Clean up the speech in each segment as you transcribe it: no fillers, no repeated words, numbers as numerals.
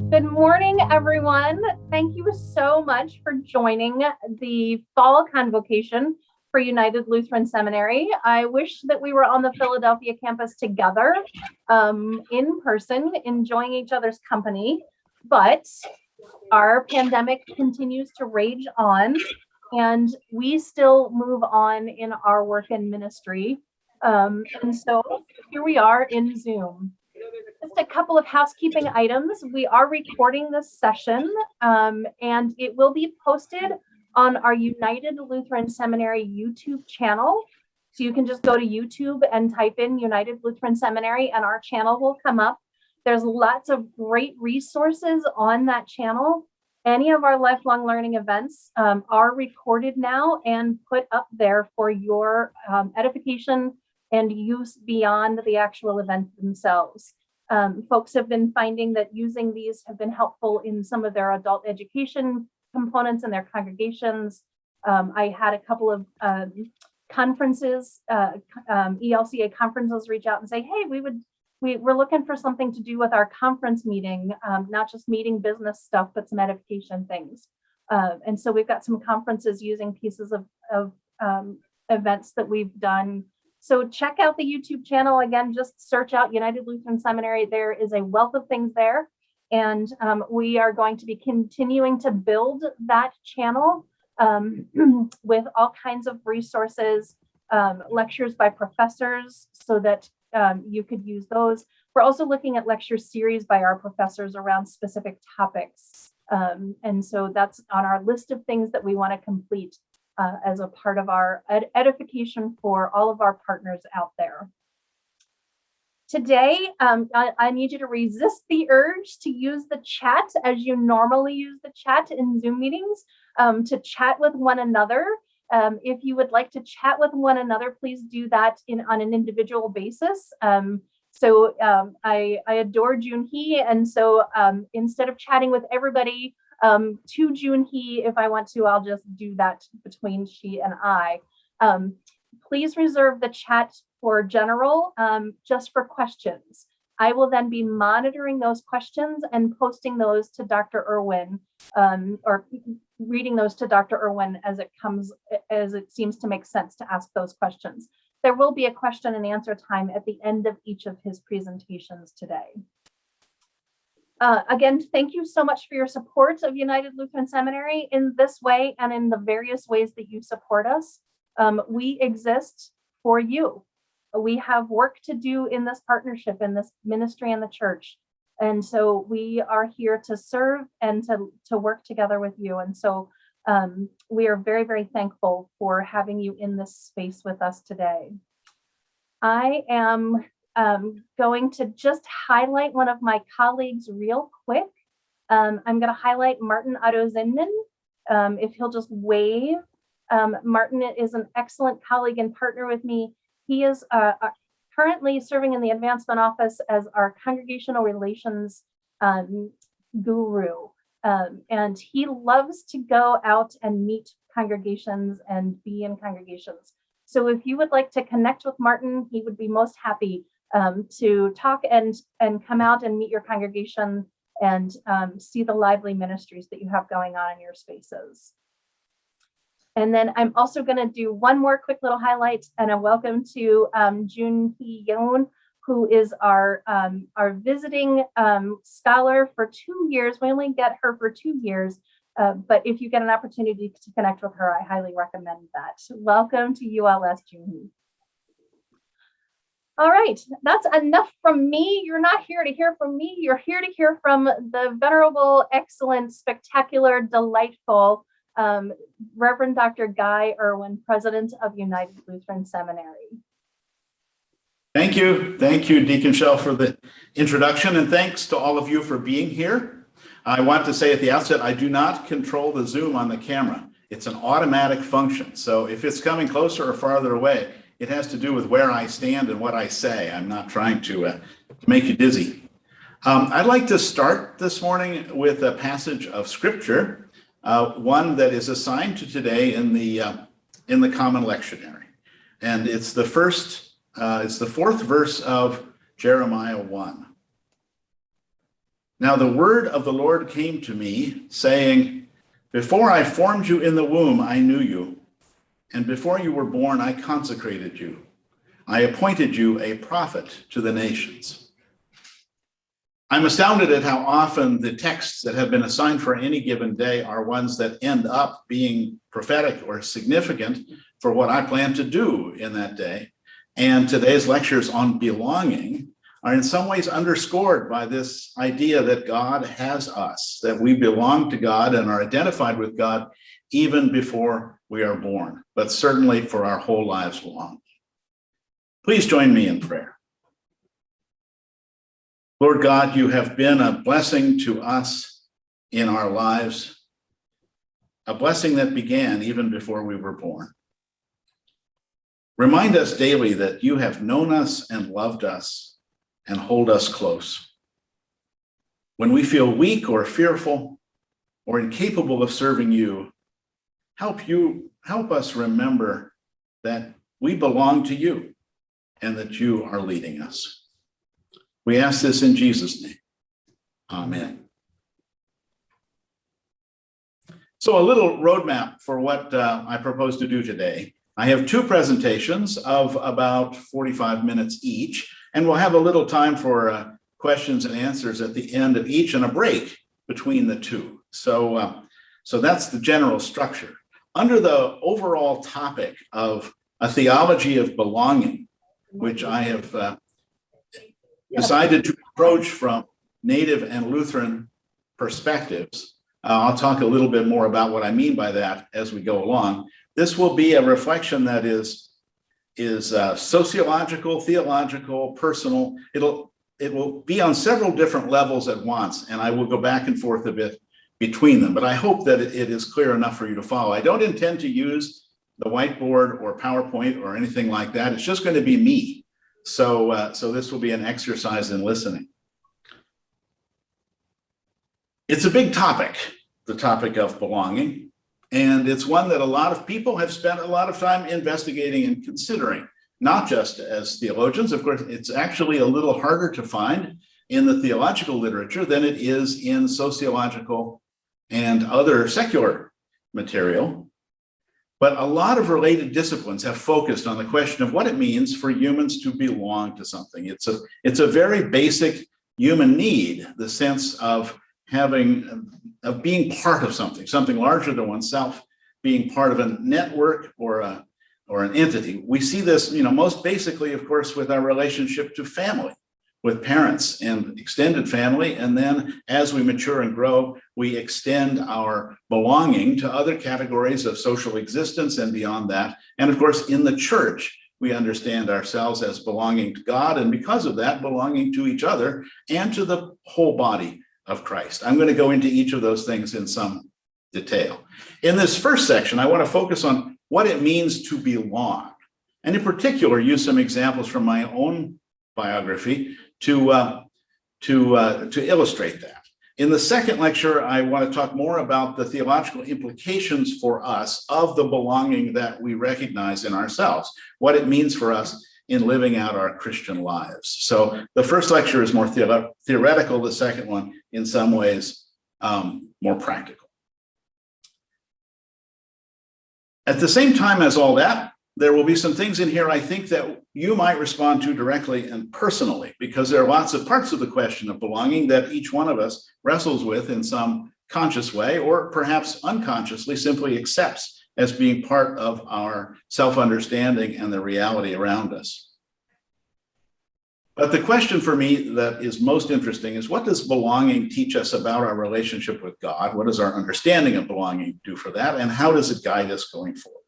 Good morning, everyone. Thank you so much for joining the Fall Convocation for United Lutheran Seminary. I wish that we were on the Philadelphia campus together in person, enjoying each other's company, but our pandemic continues to rage on, and we still move on in our work and ministry. And so here we are in Zoom. Just a couple of housekeeping items. We are recording this session, and it will be posted on our United Lutheran Seminary YouTube channel. So you can just go to YouTube and type in United Lutheran Seminary and our channel will come up. There's lots of great resources on that channel. Any of our lifelong learning events are recorded now and put up there for your edification and use beyond the actual event themselves. Folks have been finding that using these have been helpful in some of their adult education components in their congregations. I had a couple of conferences, ELCA conferences reach out and say, hey, we're looking for something to do with our conference meeting, not just meeting business stuff, but some edification things. And so we've got some conferences using pieces of events that we've done. So check out the YouTube channel. Again, just search out United Lutheran Seminary. There is a wealth of things there. And we are going to be continuing to build that channel with all kinds of resources, lectures by professors so that you could use those. We're also looking at lecture series by our professors around specific topics. And so that's on our list of things that we want to complete as a part of our edification for all of our partners out there. Today, I need you to resist the urge to use the chat as you normally use the chat in Zoom meetings, to chat with one another. If you would like to chat with one another, please do that on an individual basis. I adore Junhee, and so instead of chatting with everybody to Junhee, if I want to, I'll just do that between she and I. Please reserve the chat for general, just for questions. I will then be monitoring those questions and posting those to Dr. Erwin, or reading those to Dr. Erwin as it seems to make sense to ask those questions. There will be a question and answer time at the end of each of his presentations today. Again, thank you so much for your support of United Lutheran Seminary in this way and in the various ways that you support us. We exist for you. We have work to do in this partnership, in this ministry and the church. And so we are here to serve and to work together with you. And so we are very, very thankful for having you in this space with us today. I am going to just highlight one of my colleagues real quick. I'm going to highlight Martin Otto Zinman. If he'll just wave. Martin is an excellent colleague and partner with me. He is currently serving in the advancement office as our congregational relations guru. And he loves to go out and meet congregations and be in congregations. So if you would like to connect with Martin, he would be most happy to talk and come out and meet your congregation and see the lively ministries that you have going on in your spaces. And then I'm also going to do one more quick little highlight and a welcome to Junhee Yoon, who is our visiting scholar for 2 years. We only get her for 2 years, but if you get an opportunity to connect with her, I highly recommend that. Welcome to ULS, Junhee. All right, that's enough from me. You're not here to hear from me. You're here to hear from the venerable, excellent, spectacular, delightful Reverend Dr. Guy Erwin, President of United Lutheran Seminary. Thank you, Deacon Shell, for the introduction, and thanks to all of you for being here. I want to say at the outset, I do not control the Zoom on the camera. It's an automatic function, so if it's coming closer or farther away, it has to do with where I stand and what I say. I'm not trying to make you dizzy. I'd like to start this morning with a passage of Scripture, one that is assigned to today in the Common Lectionary, and it's the fourth verse of Jeremiah 1. Now the word of the Lord came to me, saying, before I formed you in the womb, I knew you, and before you were born, I consecrated you. I appointed you a prophet to the nations. I'm astounded at how often the texts that have been assigned for any given day are ones that end up being prophetic or significant for what I plan to do in that day. And today's lectures on belonging are in some ways underscored by this idea that God has us, that we belong to God and are identified with God even before we are born, but certainly for our whole lives long. Please join me in prayer. Lord God, you have been a blessing to us in our lives, a blessing that began even before we were born. Remind us daily that you have known us and loved us and hold us close. When we feel weak or fearful or incapable of serving you, help us remember that we belong to you and that you are leading us. We ask this in Jesus' name. Amen. So a little roadmap for what I propose to do today. I have two presentations of about 45 minutes each, and we'll have a little time for questions and answers at the end of each and a break between the two. So that's the general structure. Under the overall topic of a theology of belonging, which I have decided to approach from Native and Lutheran perspectives. I'll talk a little bit more about what I mean by that as we go along. This will be a reflection that is sociological, theological, personal. It will be on several different levels at once, and I will go back and forth a bit between them, but I hope that it is clear enough for you to follow. I don't intend to use the whiteboard or PowerPoint or anything like that. It's just going to be me. So this will be an exercise in listening. It's a big topic, the topic of belonging, and it's one that a lot of people have spent a lot of time investigating and considering, not just as theologians. Of course, it's actually a little harder to find in the theological literature than it is in sociological and other secular material. But a lot of related disciplines have focused on the question of what it means for humans to belong to something. It's a very basic human need, the sense of being part of something larger than oneself, being part of a network or an entity. We see this, most basically, of course, with our relationship to family, with parents and extended family. And then as we mature and grow, we extend our belonging to other categories of social existence and beyond that. And of course, in the church, we understand ourselves as belonging to God, and because of that, belonging to each other and to the whole body of Christ. I'm going to go into each of those things in some detail. In this first section, I want to focus on what it means to belong, and in particular, use some examples from my own biography to illustrate that. In the second lecture, I want to talk more about the theological implications for us of the belonging that we recognize in ourselves, what it means for us in living out our Christian lives. So the first lecture is more theoretical, the second one, in some ways, more practical. At the same time as all that, there will be some things in here I think that you might respond to directly and personally, because there are lots of parts of the question of belonging that each one of us wrestles with in some conscious way, or perhaps unconsciously simply accepts as being part of our self-understanding and the reality around us. But the question for me that is most interesting is, what does belonging teach us about our relationship with God? What does our understanding of belonging do for that? And how does it guide us going forward?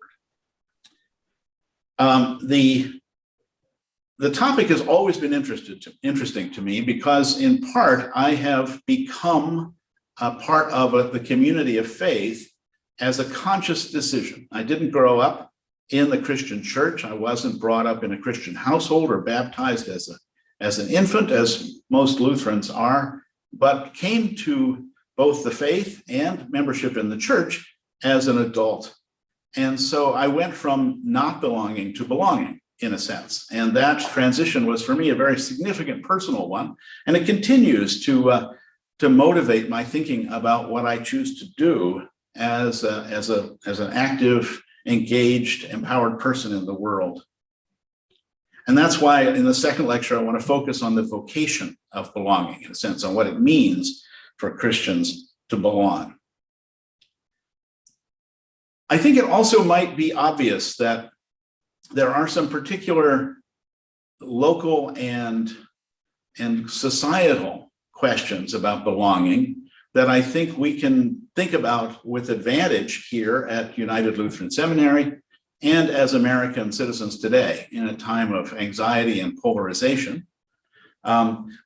The topic has always been interesting to me because, in part, I have become a part of the community of faith as a conscious decision. I didn't grow up in the Christian church. I wasn't brought up in a Christian household or baptized as an infant, as most Lutherans are, but came to both the faith and membership in the church as an adult. And so I went from not belonging to belonging, in a sense. And that transition was, for me, a very significant personal one. And it continues to to motivate my thinking about what I choose to do as an active, engaged, empowered person in the world. And that's why in the second lecture, I want to focus on the vocation of belonging, in a sense, on what it means for Christians to belong. I think it also might be obvious that there are some particular local and societal questions about belonging that I think we can think about with advantage here at United Lutheran Seminary and as American citizens today in a time of anxiety and polarization.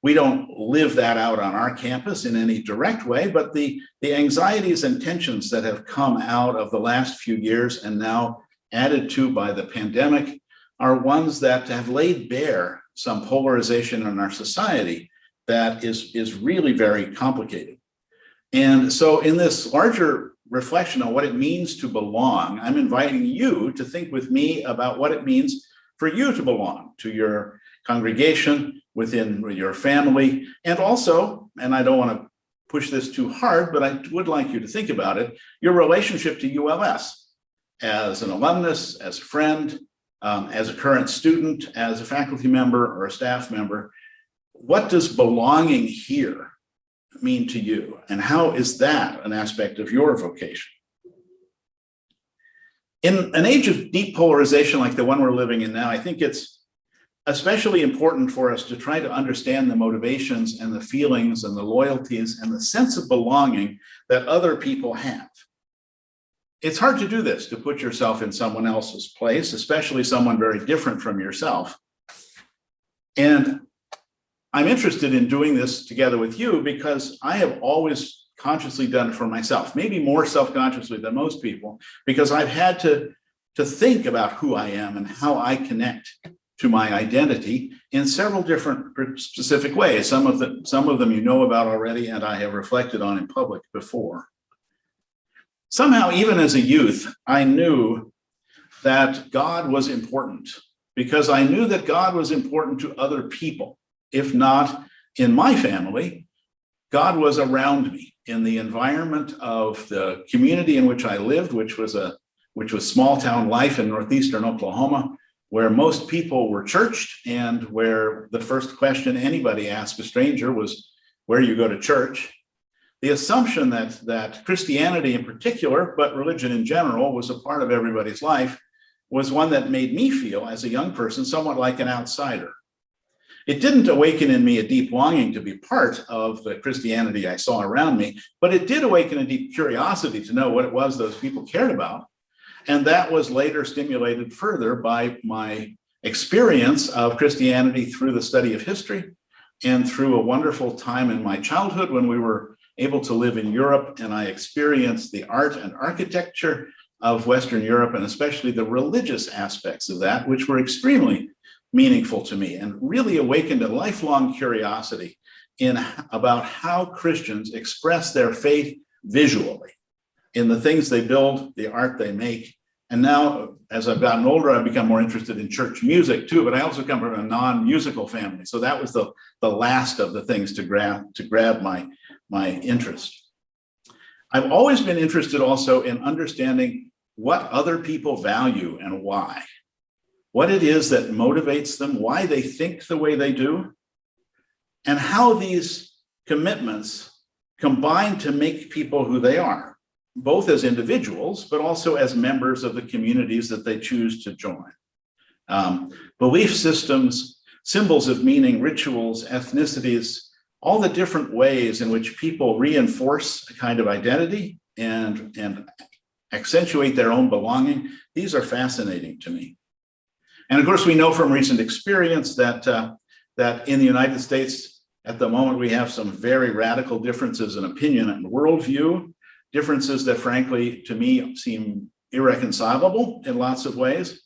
We don't live that out on our campus in any direct way, but the anxieties and tensions that have come out of the last few years and now added to by the pandemic are ones that have laid bare some polarization in our society that is really very complicated. And so in this larger reflection on what it means to belong, I'm inviting you to think with me about what it means for you to belong to your congregation, within your family, and also, and I don't want to push this too hard, but I would like you to think about it, your relationship to ULS as an alumnus, as a friend, as a current student, as a faculty member or a staff member. What does belonging here mean to you? And how is that an aspect of your vocation? In an age of deep polarization like the one we're living in now, I think it's especially important for us to try to understand the motivations and the feelings and the loyalties and the sense of belonging that other people have. It's hard to do this, to put yourself in someone else's place, especially someone very different from yourself. And I'm interested in doing this together with you because I have always consciously done it for myself, maybe more self-consciously than most people, because I've had to think about who I am and how I connect to my identity in several different specific ways. Some of them you know about already, and I have reflected on in public before. Somehow, even as a youth, I knew that God was important because I knew that God was important to other people. If not in my family, God was around me in the environment of the community in which I lived, which was small town life in northeastern Oklahoma, where most people were churched and where the first question anybody asked a stranger was, where you go to church? The assumption that Christianity in particular, but religion in general, was a part of everybody's life was one that made me feel, as a young person, somewhat like an outsider. It didn't awaken in me a deep longing to be part of the Christianity I saw around me, but it did awaken a deep curiosity to know what it was those people cared about. And that was later stimulated further by my experience of Christianity through the study of history and through a wonderful time in my childhood when we were able to live in Europe, and I experienced the art and architecture of Western Europe, and especially the religious aspects of that, which were extremely meaningful to me and really awakened a lifelong curiosity about how Christians express their faith visually in the things they build, the art they make. And now, as I've gotten older, I've become more interested in church music too, but I also come from a non-musical family. So that was the last of the things to grab my interest. I've always been interested also in understanding what other people value and why. What it is that motivates them, why they think the way they do, and how these commitments combine to make people who they are, both as individuals, but also as members of the communities that they choose to join. Belief systems, symbols of meaning, rituals, ethnicities, all the different ways in which people reinforce a kind of identity and accentuate their own belonging, these are fascinating to me. And of course, we know from recent experience that in the United States, at the moment, we have some very radical differences in opinion and worldview, differences that frankly, to me, seem irreconcilable in lots of ways.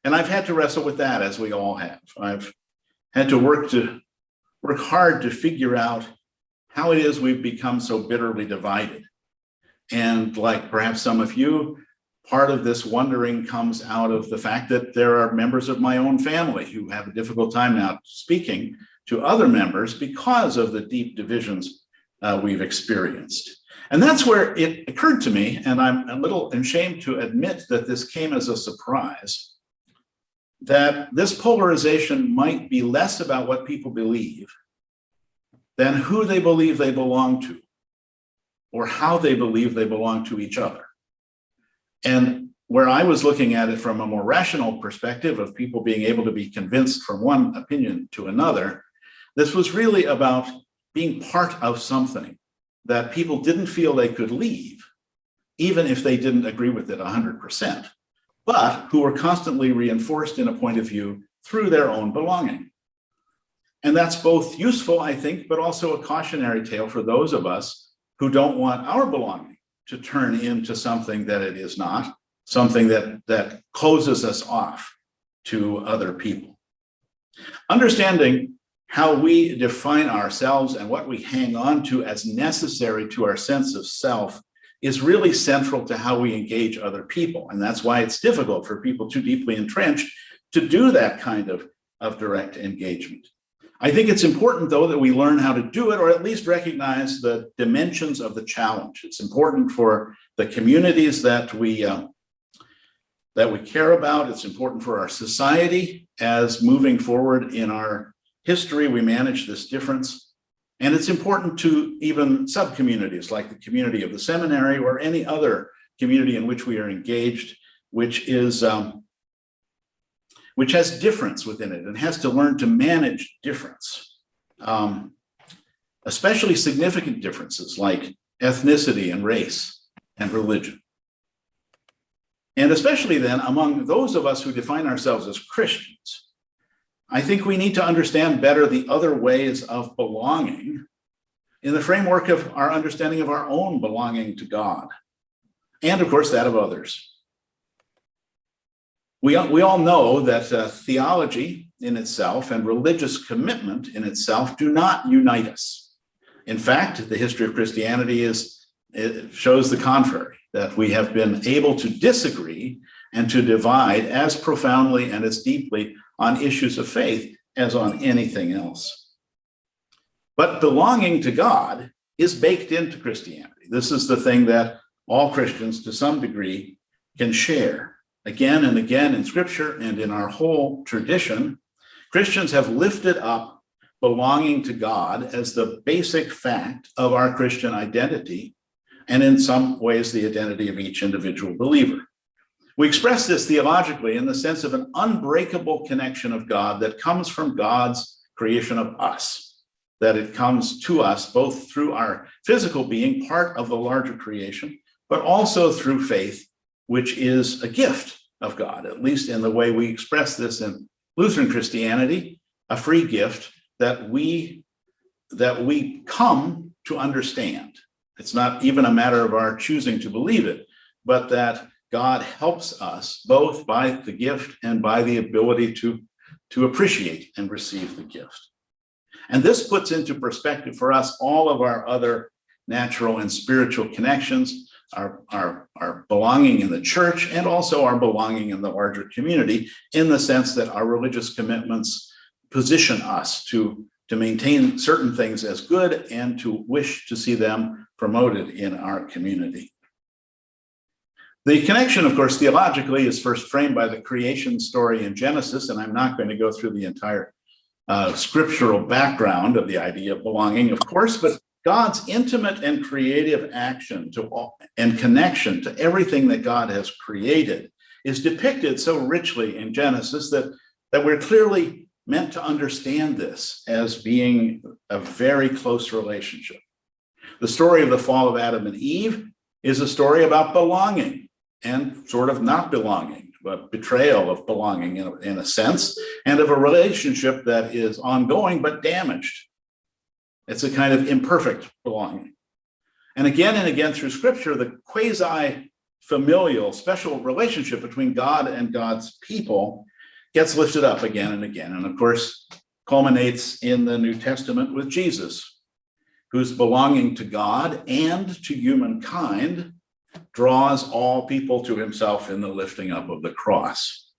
And I've had to wrestle with that, as we all have. I've had to work hard to figure out how it is we've become so bitterly divided. And like perhaps some of you, part of this wondering comes out of the fact that there are members of my own family who have a difficult time now speaking to other members because of the deep divisions we've experienced. And that's where it occurred to me, and I'm a little ashamed to admit that this came as a surprise, that this polarization might be less about what people believe than who they believe they belong to, or how they believe they belong to each other. And where I was looking at it from a more rational perspective of people being able to be convinced from one opinion to another, this was really about being part of something that people didn't feel they could leave, even if they didn't agree with it 100%, but who were constantly reinforced in a point of view through their own belonging. And that's both useful, I think, but also a cautionary tale for those of us who don't want our belonging to turn into something that it is not, something that closes us off to other people. Understanding how we define ourselves and what we hang on to as necessary to our sense of self is really central to how we engage other people. And that's why it's difficult for people too deeply entrenched to do that kind of direct engagement. I think it's important, though, that we learn how to do it, or at least recognize the dimensions of the challenge. It's important for the communities that we care about. It's important for our society as moving forward in our history, we manage this difference. And it's important to even sub-communities like the community of the seminary or any other community in which we are engaged, which has difference within it and has to learn to manage difference, especially significant differences like ethnicity and race and religion. And especially then among those of us who define ourselves as Christians, I think we need to understand better the other ways of belonging in the framework of our understanding of our own belonging to God, and of course that of others. We all know that theology in itself and religious commitment in itself do not unite us. In fact, the history of Christianity it shows the contrary, that we have been able to disagree and to divide as profoundly and as deeply on issues of faith as on anything else. But belonging to God is baked into Christianity. This is the thing that all Christians to some degree can share. Again and again in Scripture and in our whole tradition, Christians have lifted up belonging to God as the basic fact of our Christian identity, and in some ways the identity of each individual believer. We express this theologically in the sense of an unbreakable connection of God that comes from God's creation of us, that it comes to us both through our physical being, part of the larger creation, but also through faith, which is a gift of God, at least in the way we express this in Lutheran Christianity, a free gift that we come to understand. It's not even a matter of our choosing to believe it, but that God helps us both by the gift and by the ability to appreciate and receive the gift. And this puts into perspective for us all of our other natural and spiritual connections, our belonging in the church, and also our belonging in the larger community, in the sense that our religious commitments position us to maintain certain things as good and to wish to see them promoted in our community. The connection, of course, theologically is first framed by the creation story in Genesis, and I'm not going to go through the entire scriptural background of the idea of belonging, of course, but God's intimate and creative action and connection to everything that God has created is depicted so richly in Genesis that we're clearly meant to understand this as being a very close relationship. The story of the fall of Adam and Eve is a story about belonging and sort of not belonging, but betrayal of belonging in a sense, and of a relationship that is ongoing but damaged. It's a kind of imperfect belonging. And again through Scripture, the quasi-familial special relationship between God and God's people gets lifted up again and again, and of course culminates in the New Testament with Jesus, whose belonging to God and to humankind draws all people to himself in the lifting up of the cross.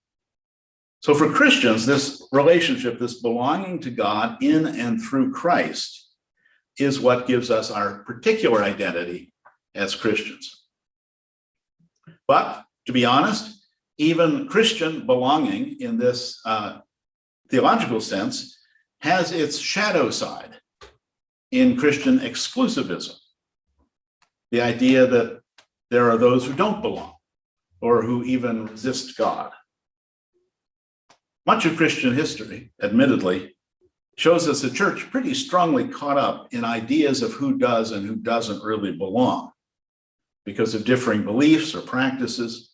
So for Christians, this relationship, this belonging to God in and through Christ, is what gives us our particular identity as Christians. But to be honest, even Christian belonging in this theological sense has its shadow side in Christian exclusivism. The idea that there are those who don't belong or who even resist God. Much of Christian history, admittedly, shows us the church pretty strongly caught up in ideas of who does and who doesn't really belong because of differing beliefs or practices,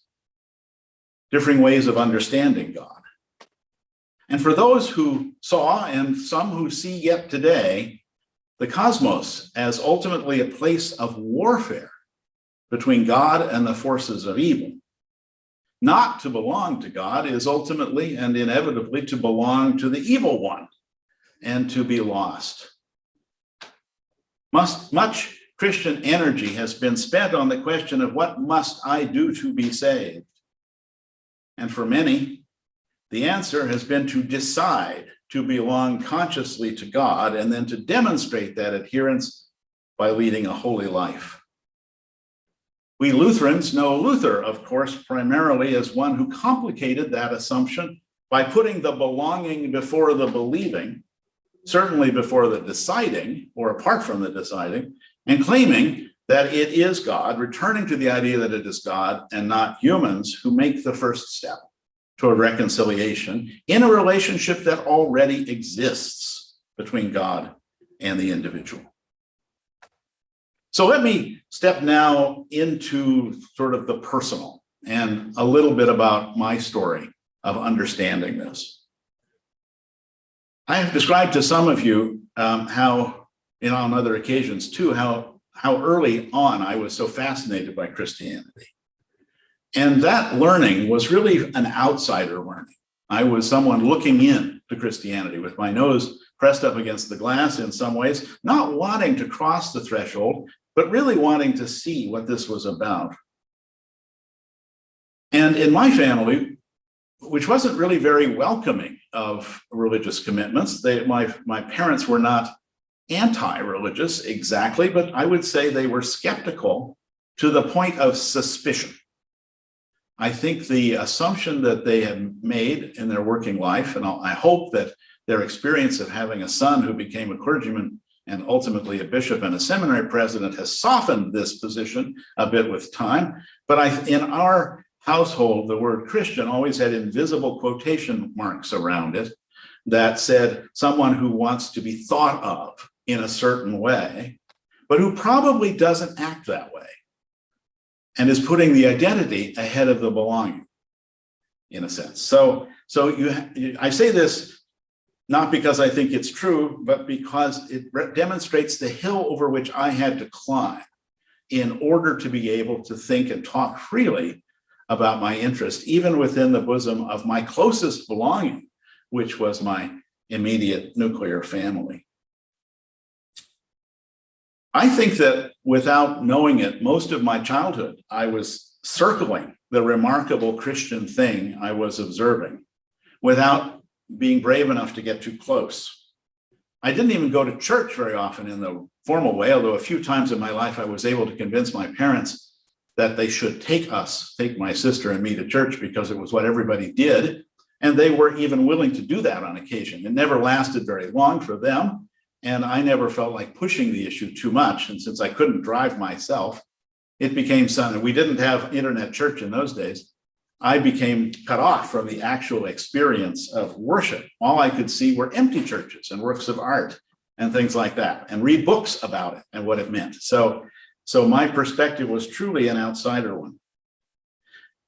differing ways of understanding God. And for those who saw, and some who see yet today, the cosmos as ultimately a place of warfare between God and the forces of evil, not to belong to God is ultimately and inevitably to belong to the evil one and to be lost. Much Christian energy has been spent on the question of what must I do to be saved? And for many, the answer has been to decide to belong consciously to God and then to demonstrate that adherence by leading a holy life. We Lutherans know Luther, of course, primarily as one who complicated that assumption by putting the belonging before the believing, certainly before the deciding, or apart from the deciding, and claiming that it is God, returning to the idea that it is God and not humans who make the first step toward reconciliation in a relationship that already exists between God and the individual. So let me step now into sort of the personal and a little bit about my story of understanding this. I have described to some of you how, on other occasions too, how early on I was so fascinated by Christianity. And that learning was really an outsider learning. I was someone looking in to Christianity with my nose pressed up against the glass in some ways, not wanting to cross the threshold, but really wanting to see what this was about. And in my family, which wasn't really very welcoming of religious commitments, my parents were not anti-religious exactly, but I would say they were skeptical to the point of suspicion. I think the assumption that they had made in their working life, and I hope that their experience of having a son who became a clergyman and ultimately a bishop and a seminary president has softened this position a bit with time. But in our household, the word Christian always had invisible quotation marks around it that said someone who wants to be thought of in a certain way, but who probably doesn't act that way and is putting the identity ahead of the belonging, in a sense. So I say this not because I think it's true, but because it demonstrates the hill over which I had to climb in order to be able to think and talk freely about my interest, even within the bosom of my closest belonging, which was my immediate nuclear family. I think that without knowing it, most of my childhood, I was circling the remarkable Christian thing I was observing without being brave enough to get too close. I didn't even go to church very often in the formal way, although a few times in my life I was able to convince my parents that they should take my sister and me to church because it was what everybody did. And they were even willing to do that on occasion. It never lasted very long for them. And I never felt like pushing the issue too much. And since I couldn't drive myself, it became something. We didn't have internet church in those days. I became cut off from the actual experience of worship. All I could see were empty churches and works of art and things like that, and read books about it and what it meant. So my perspective was truly an outsider one.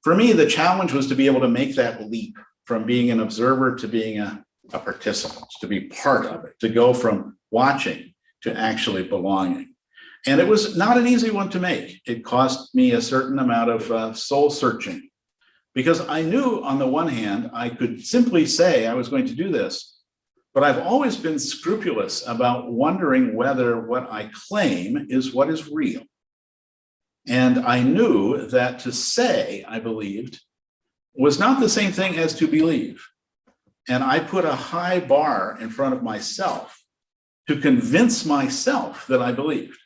For me, the challenge was to be able to make that leap from being an observer to being a participant, to be part of it, to go from watching to actually belonging. And it was not an easy one to make. It cost me a certain amount of soul searching, because I knew on the one hand, I could simply say I was going to do this, but I've always been scrupulous about wondering whether what I claim is what is real. And I knew that to say I believed was not the same thing as to believe. And I put a high bar in front of myself to convince myself that I believed.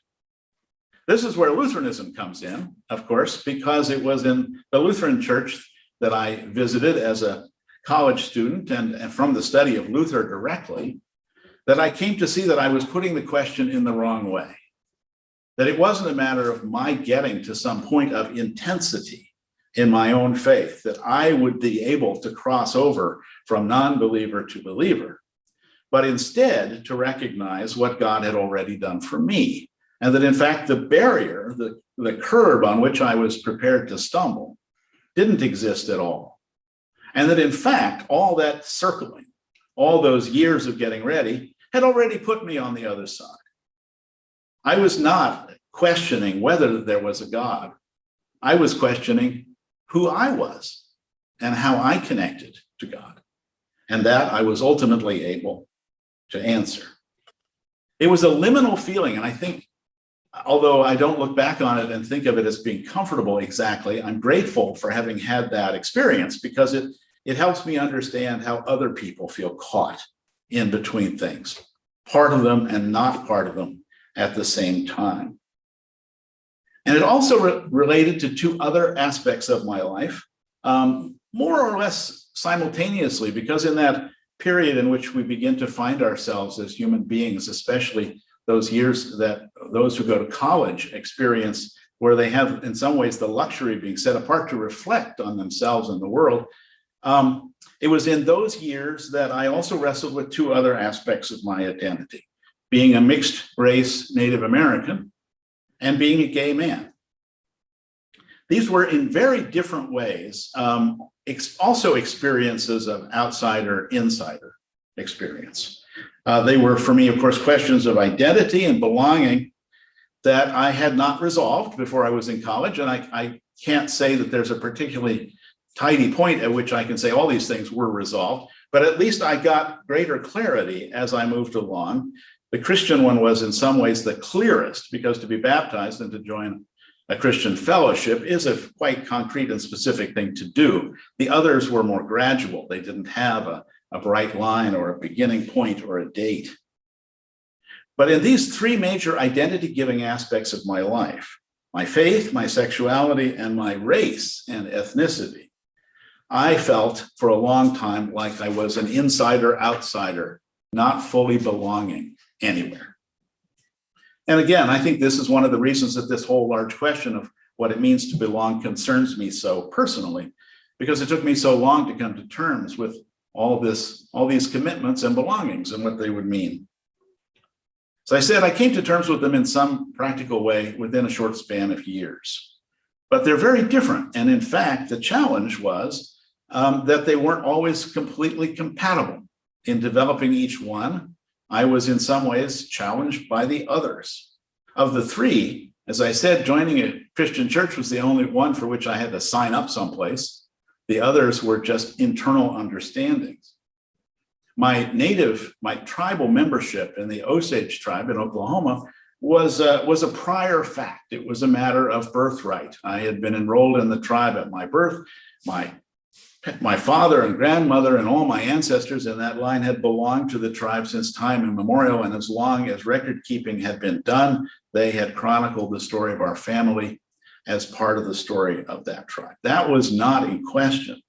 This is where Lutheranism comes in, of course, because it was in the Lutheran church that I visited as a college student and from the study of Luther directly, that I came to see that I was putting the question in the wrong way. That it wasn't a matter of my getting to some point of intensity in my own faith, that I would be able to cross over from non-believer to believer, but instead to recognize what God had already done for me. And that in fact, the barrier, the curb on which I was prepared to stumble didn't exist at all. And that in fact, all that circling, all those years of getting ready had already put me on the other side. I was not questioning whether there was a God. I was questioning who I was and how I connected to God. And that I was ultimately able to answer. It was a liminal feeling, and I think, although I don't look back on it and think of it as being comfortable exactly, I'm grateful for having had that experience because it helps me understand how other people feel caught in between things, part of them and not part of them at the same time. And it also related to two other aspects of my life, more or less simultaneously, because in that period in which we begin to find ourselves as human beings, especially those years that those who go to college experience, where they have in some ways the luxury of being set apart to reflect on themselves and the world. It was in those years that I also wrestled with two other aspects of my identity, being a mixed race Native American and being a gay man. These were in very different ways, also experiences of outsider-insider experience. They were, for me, of course, questions of identity and belonging that I had not resolved before I was in college. And I can't say that there's a particularly tidy point at which I can say all these things were resolved, but at least I got greater clarity as I moved along. The Christian one was in some ways the clearest, because to be baptized and to join a Christian fellowship is a quite concrete and specific thing to do. The others were more gradual. They didn't have a bright line or a beginning point or a date. But in these three major identity-giving aspects of my life, my faith, my sexuality, and my race and ethnicity, I felt for a long time like I was an insider-outsider, not fully belonging anywhere. And again, I think this is one of the reasons that this whole large question of what it means to belong concerns me so personally, because it took me so long to come to terms with all these commitments and belongings and what they would mean. As I said, I came to terms with them in some practical way within a short span of years, but they're very different. And in fact, the challenge was that they weren't always completely compatible. In developing each one, I was in some ways challenged by the others. Of the three, as I said, joining a Christian church was the only one for which I had to sign up someplace. The others were just internal understandings. My tribal membership in the Osage tribe in Oklahoma was a prior fact. It was a matter of birthright. I had been enrolled in the tribe at my birth. My father and grandmother and all my ancestors in that line had belonged to the tribe since time immemorial, and as long as record keeping had been done, they had chronicled the story of our family as part of the story of that tribe. That was not in question.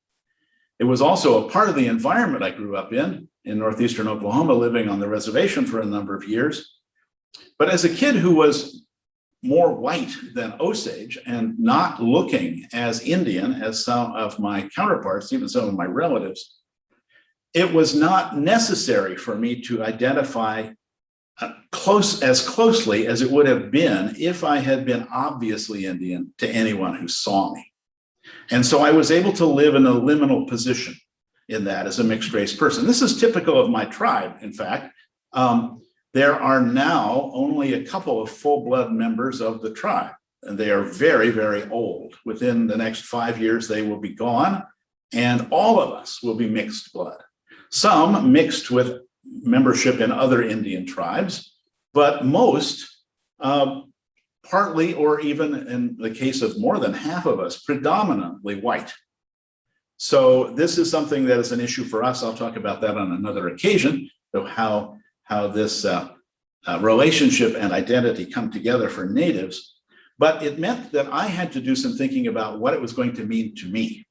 It was also a part of the environment I grew up in northeastern Oklahoma, living on the reservation for a number of years. But as a kid who was more white than Osage and not looking as Indian as some of my counterparts, even some of my relatives, it was not necessary for me to identify as closely as it would have been if I had been obviously Indian to anyone who saw me. And so I was able to live in a liminal position in that as a mixed race person. This is typical of my tribe, in fact. There are now only a couple of full-blood members of the tribe, and they are very, very old. Within the next 5 years, they will be gone, and all of us will be mixed blood. Some mixed with membership in other Indian tribes, but most partly, or even in the case of more than half of us, predominantly white. So this is something that is an issue for us. I'll talk about that on another occasion, of how this relationship and identity come together for natives, but it meant that I had to do some thinking about what it was going to mean to me.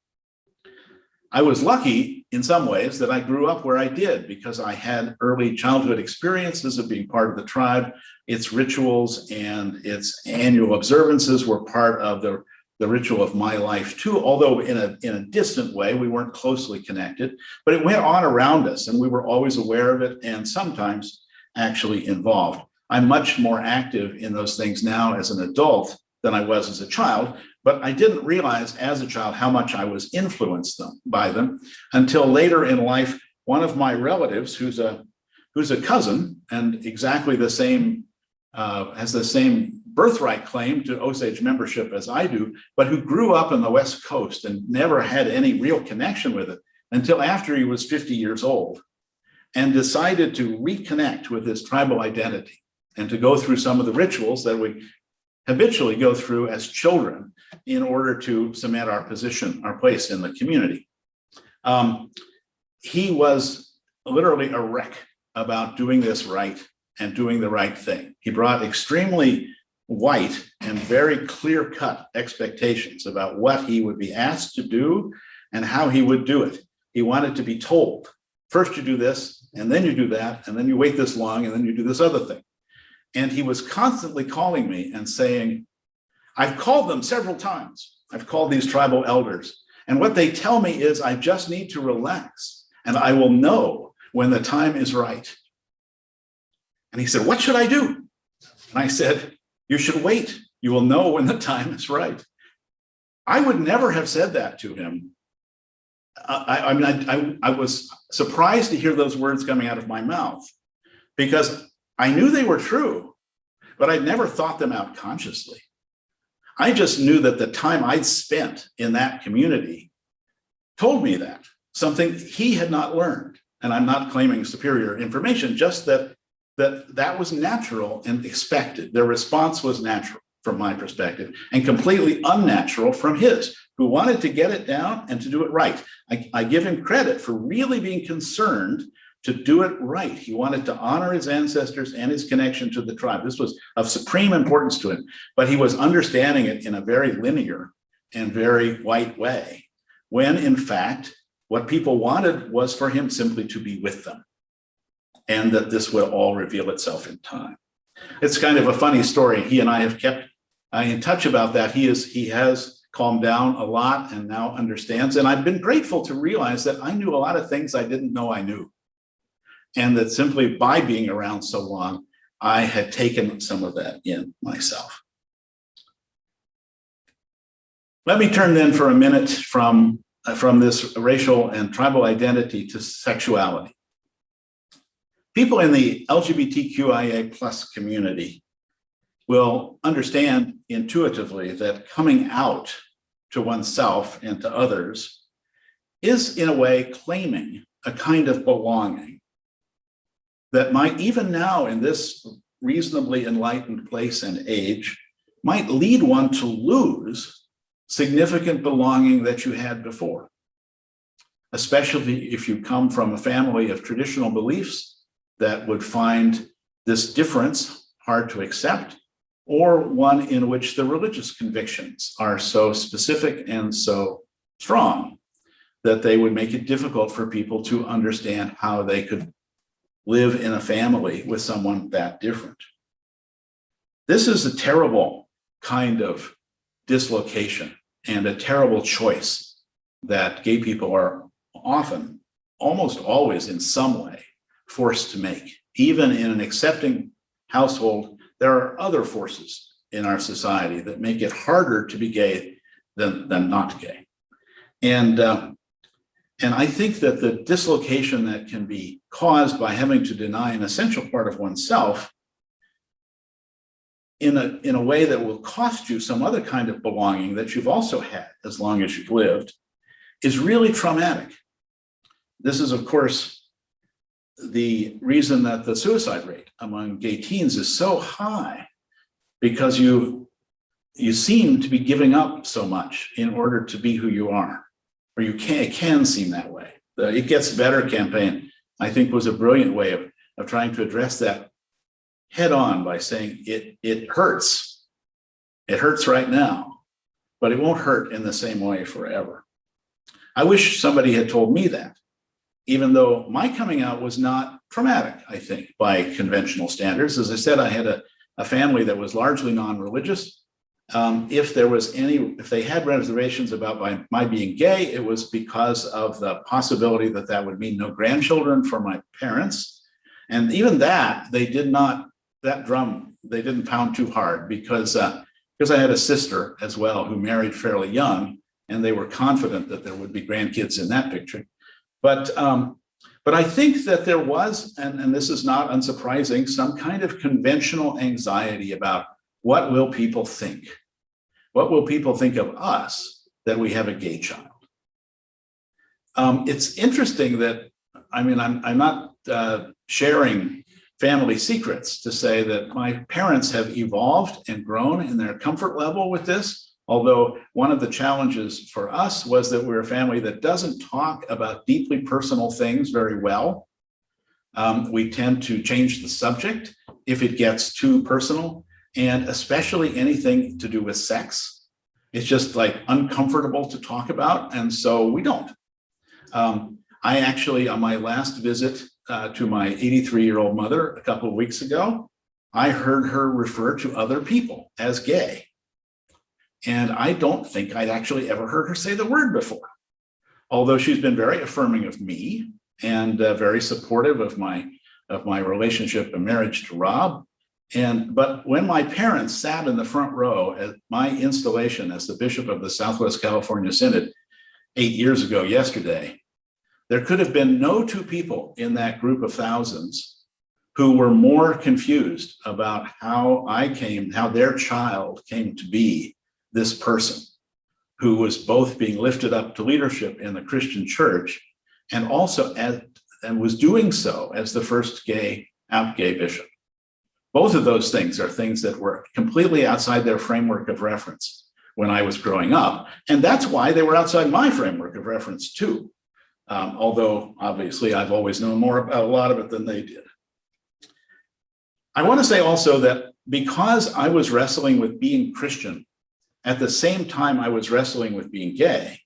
I was lucky in some ways that I grew up where I did because I had early childhood experiences of being part of the tribe. Its rituals and its annual observances were part of the ritual of my life too, although in a distant way. We weren't closely connected, but it went on around us and we were always aware of it and sometimes actually involved. I'm much more active in those things now as an adult than I was as a child, but I didn't realize as a child how much I was influenced by them until later in life. One of my relatives, who's a cousin and exactly the same, has the same birthright claim to Osage membership as I do, but who grew up in the West Coast and never had any real connection with it until after he was 50 years old, and decided to reconnect with his tribal identity and to go through some of the rituals that we habitually go through as children in order to cement our position, our place in the community. He was literally a wreck about doing this right and doing the right thing. He brought extremely white and very clear-cut expectations about what he would be asked to do and how he would do it. He wanted to be told, first you do this, and then you do that, and then you wait this long, and then you do this other thing. And he was constantly calling me and saying, I've called them several times. I've called these tribal elders. And what they tell me is I just need to relax and I will know when the time is right. And he said, what should I do? And I said, you should wait. You will know when the time is right. I would never have said that to him. I was surprised to hear those words coming out of my mouth because I knew they were true, but I'd never thought them out consciously. I just knew that the time I'd spent in that community told me that, something he had not learned. And I'm not claiming superior information, just that was natural and expected. Their response was natural from my perspective and completely unnatural from his, who wanted to get it down and to do it right. I give him credit for really being concerned to do it right. He wanted to honor his ancestors and his connection to the tribe. This was of supreme importance to him, but he was understanding it in a very linear and very white way, when in fact, what people wanted was for him simply to be with them, and that this will all reveal itself in time. It's kind of a funny story. He and I have kept in touch about that. He has calmed down a lot and now understands. And I've been grateful to realize that I knew a lot of things I didn't know I knew. And that simply by being around so long, I had taken some of that in myself. Let me turn then for a minute from this racial and tribal identity to sexuality. People in the LGBTQIA plus community will understand intuitively that coming out to oneself and to others is in a way claiming a kind of belonging that might, even now in this reasonably enlightened place and age, might lead one to lose significant belonging that you had before, especially if you come from a family of traditional beliefs that would find this difference hard to accept, or one in which the religious convictions are so specific and so strong that they would make it difficult for people to understand how they could live in a family with someone that different. This is a terrible kind of dislocation and a terrible choice that gay people are often, almost always in some way, forced to make. Even in an accepting household, there are other forces in our society that make it harder to be gay than not gay. And I think that the dislocation that can be caused by having to deny an essential part of oneself in a way that will cost you some other kind of belonging that you've also had as long as you've lived is really traumatic. This is, of course, the reason that the suicide rate among gay teens is so high, because you seem to be giving up so much in order to be who you are, or it can seem that way. The It Gets Better campaign, I think, was a brilliant way of trying to address that head on by saying it hurts. It hurts right now, but it won't hurt in the same way forever. I wish somebody had told me that, even though my coming out was not traumatic, I think, by conventional standards. As I said, I had a family that was largely non-religious. If they had reservations about my being gay, it was because of the possibility that would mean no grandchildren for my parents. And even that, they didn't pound too hard because I had a sister as well who married fairly young, and they were confident that there would be grandkids in that picture. But I think that there was, and this is not unsurprising, some kind of conventional anxiety about what will people think? What will people think of us that we have a gay child? It's interesting that, I'm not sharing family secrets to say that my parents have evolved and grown in their comfort level with this. Although one of the challenges for us was that we're a family that doesn't talk about deeply personal things very well. We tend to change the subject if it gets too personal, and especially anything to do with sex. It's just like uncomfortable to talk about, and so we don't. I actually, on my last visit to my 83-year-old mother a couple of weeks ago, I heard her refer to other people as gay. And I don't think I'd actually ever heard her say the word before, although she's been very affirming of me and very supportive of my relationship and marriage to Rob. But when my parents sat in the front row at my installation as the Bishop of the Southwest California Synod 8 years ago yesterday, there could have been no two people in that group of thousands who were more confused about how their child came to be this person who was both being lifted up to leadership in the Christian church and also was doing so as the first out gay bishop. Both of those things are things that were completely outside their framework of reference when I was growing up. And that's why they were outside my framework of reference too. Although obviously I've always known more about a lot of it than they did. I want to say also that because I was wrestling with being Christian at the same time I was wrestling with being gay,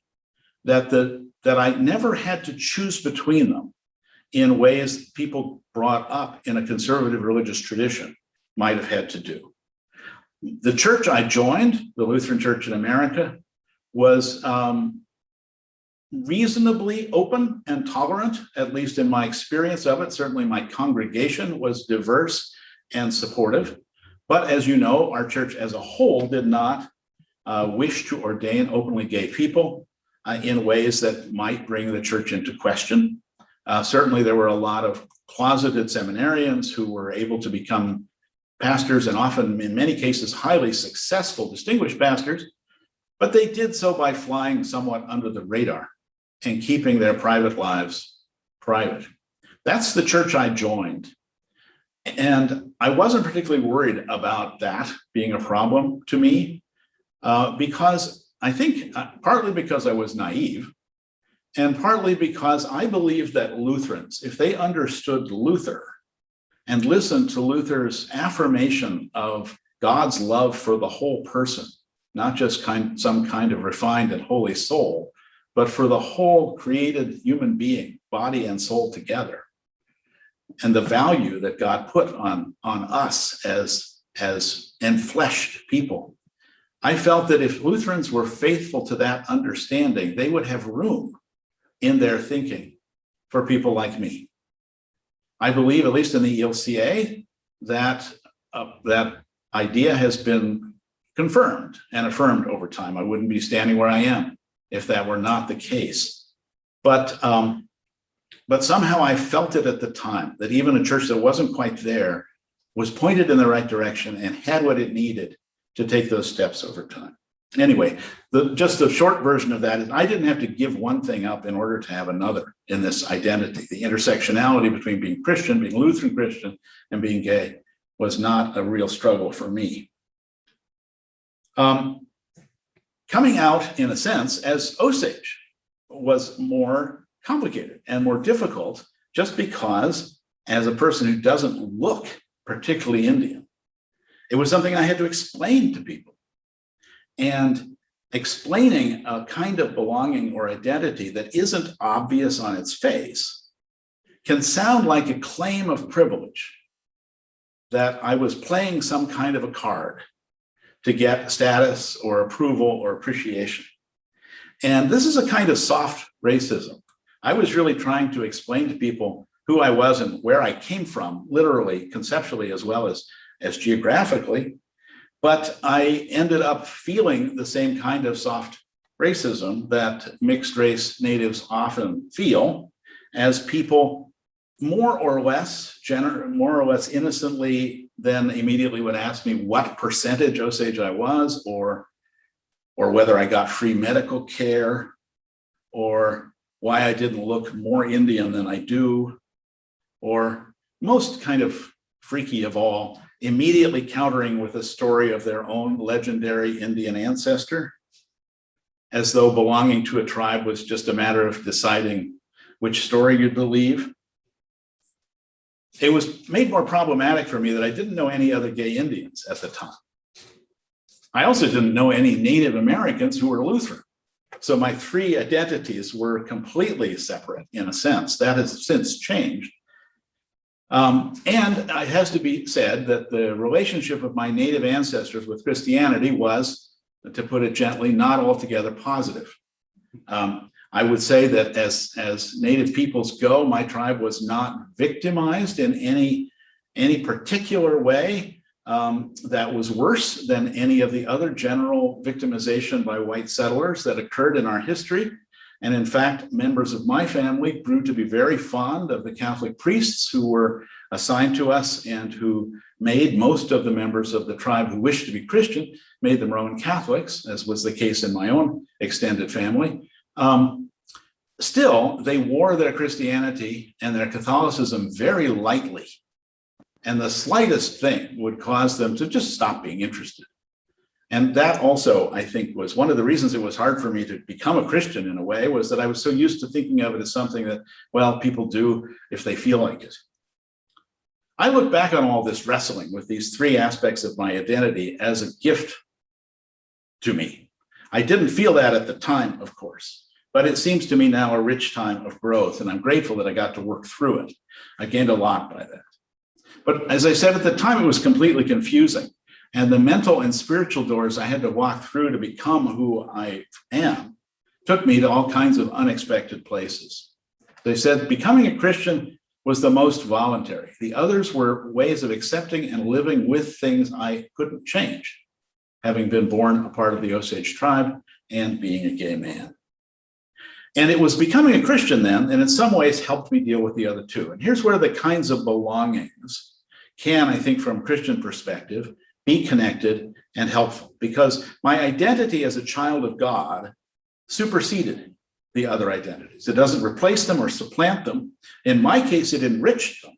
that I never had to choose between them in ways people brought up in a conservative religious tradition might have had to do. The church I joined, the Lutheran Church in America, was reasonably open and tolerant, at least in my experience of it. Certainly my congregation was diverse and supportive. But as you know, our church as a whole did not wish to ordain openly gay people in ways that might bring the church into question. Certainly there were a lot of closeted seminarians who were able to become pastors, and often in many cases highly successful, distinguished pastors, but they did so by flying somewhat under the radar and keeping their private lives private. That's the church I joined. And I wasn't particularly worried about that being a problem to me, because I think partly because I was naive, and partly because I believe that Lutherans, if they understood Luther and listened to Luther's affirmation of God's love for the whole person, not just some kind of refined and holy soul, but for the whole created human being, body and soul together, and the value that God put on us as enfleshed people. I felt that if Lutherans were faithful to that understanding, they would have room in their thinking for people like me. I believe, at least in the ELCA, that idea has been confirmed and affirmed over time. I wouldn't be standing where I am if that were not the case. But somehow I felt it at the time that even a church that wasn't quite there was pointed in the right direction and had what it needed to take those steps over time. Anyway, just the short version of that is I didn't have to give one thing up in order to have another in this identity. The intersectionality between being Christian, being Lutheran Christian, and being gay was not a real struggle for me. Coming out, in a sense, as Osage was more complicated and more difficult, just because as a person who doesn't look particularly Indian. It was something I had to explain to people. And explaining a kind of belonging or identity that isn't obvious on its face can sound like a claim of privilege, that I was playing some kind of a card to get status or approval or appreciation. And this is a kind of soft racism. I was really trying to explain to people who I was and where I came from, literally, conceptually, as well as geographically. But I ended up feeling the same kind of soft racism that mixed race natives often feel, as people more or less innocently then immediately would ask me what percentage Osage I was, or whether I got free medical care, or why I didn't look more Indian than I do, or most kind of freaky of all, immediately countering with a story of their own legendary Indian ancestor, as though belonging to a tribe was just a matter of deciding which story you'd believe. It was made more problematic for me that I didn't know any other gay Indians at the time. I also didn't know any Native Americans who were Lutheran. So my three identities were completely separate in a sense. That has since changed. And it has to be said that the relationship of my Native ancestors with Christianity was, to put it gently, not altogether positive. I would say that as Native peoples go, my tribe was not victimized in any particular way that was worse than any of the other general victimization by white settlers that occurred in our history. And in fact, members of my family grew to be very fond of the Catholic priests who were assigned to us and who made most of the members of the tribe who wished to be Christian, made them Roman Catholics, as was the case in my own extended family. Still, they wore their Christianity and their Catholicism very lightly. And the slightest thing would cause them to just stop being interested. And that also, I think, was one of the reasons it was hard for me to become a Christian in a way, was that I was so used to thinking of it as something that, well, people do if they feel like it. I look back on all this wrestling with these three aspects of my identity as a gift to me. I didn't feel that at the time, of course, but it seems to me now a rich time of growth, and I'm grateful that I got to work through it. I gained a lot by that. But as I said at the time, it was completely confusing. And the mental and spiritual doors I had to walk through to become who I am took me to all kinds of unexpected places. They said becoming a Christian was the most voluntary. The others were ways of accepting and living with things I couldn't change, having been born a part of the Osage tribe and being a gay man. And it was becoming a Christian then, and in some ways helped me deal with the other two. And here's where the kinds of belongings can, I think, from a Christian perspective, be connected and helpful, because my identity as a child of God superseded the other identities. It doesn't replace them or supplant them. In my case, it enriched them.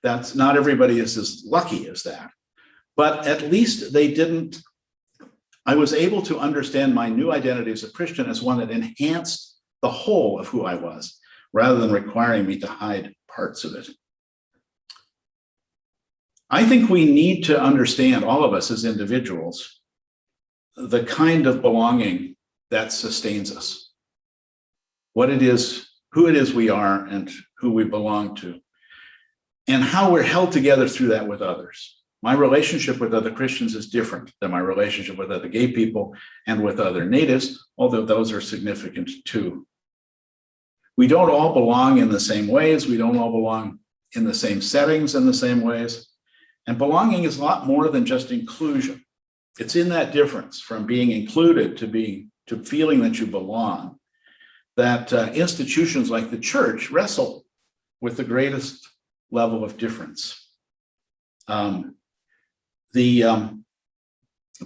That's not everybody is as lucky as that. But at least they didn't, I was able to understand my new identity as a Christian as one that enhanced the whole of who I was, rather than requiring me to hide parts of it. I think we need to understand, all of us as individuals, the kind of belonging that sustains us. What it is, who it is we are, and who we belong to, and how we're held together through that with others. My relationship with other Christians is different than my relationship with other gay people and with other natives, although those are significant too. We don't all belong in the same ways. We don't all belong in the same settings in the same ways. And belonging is a lot more than just inclusion. It's in that difference from being included to feeling that you belong, that institutions like the church wrestle with the greatest level of difference. There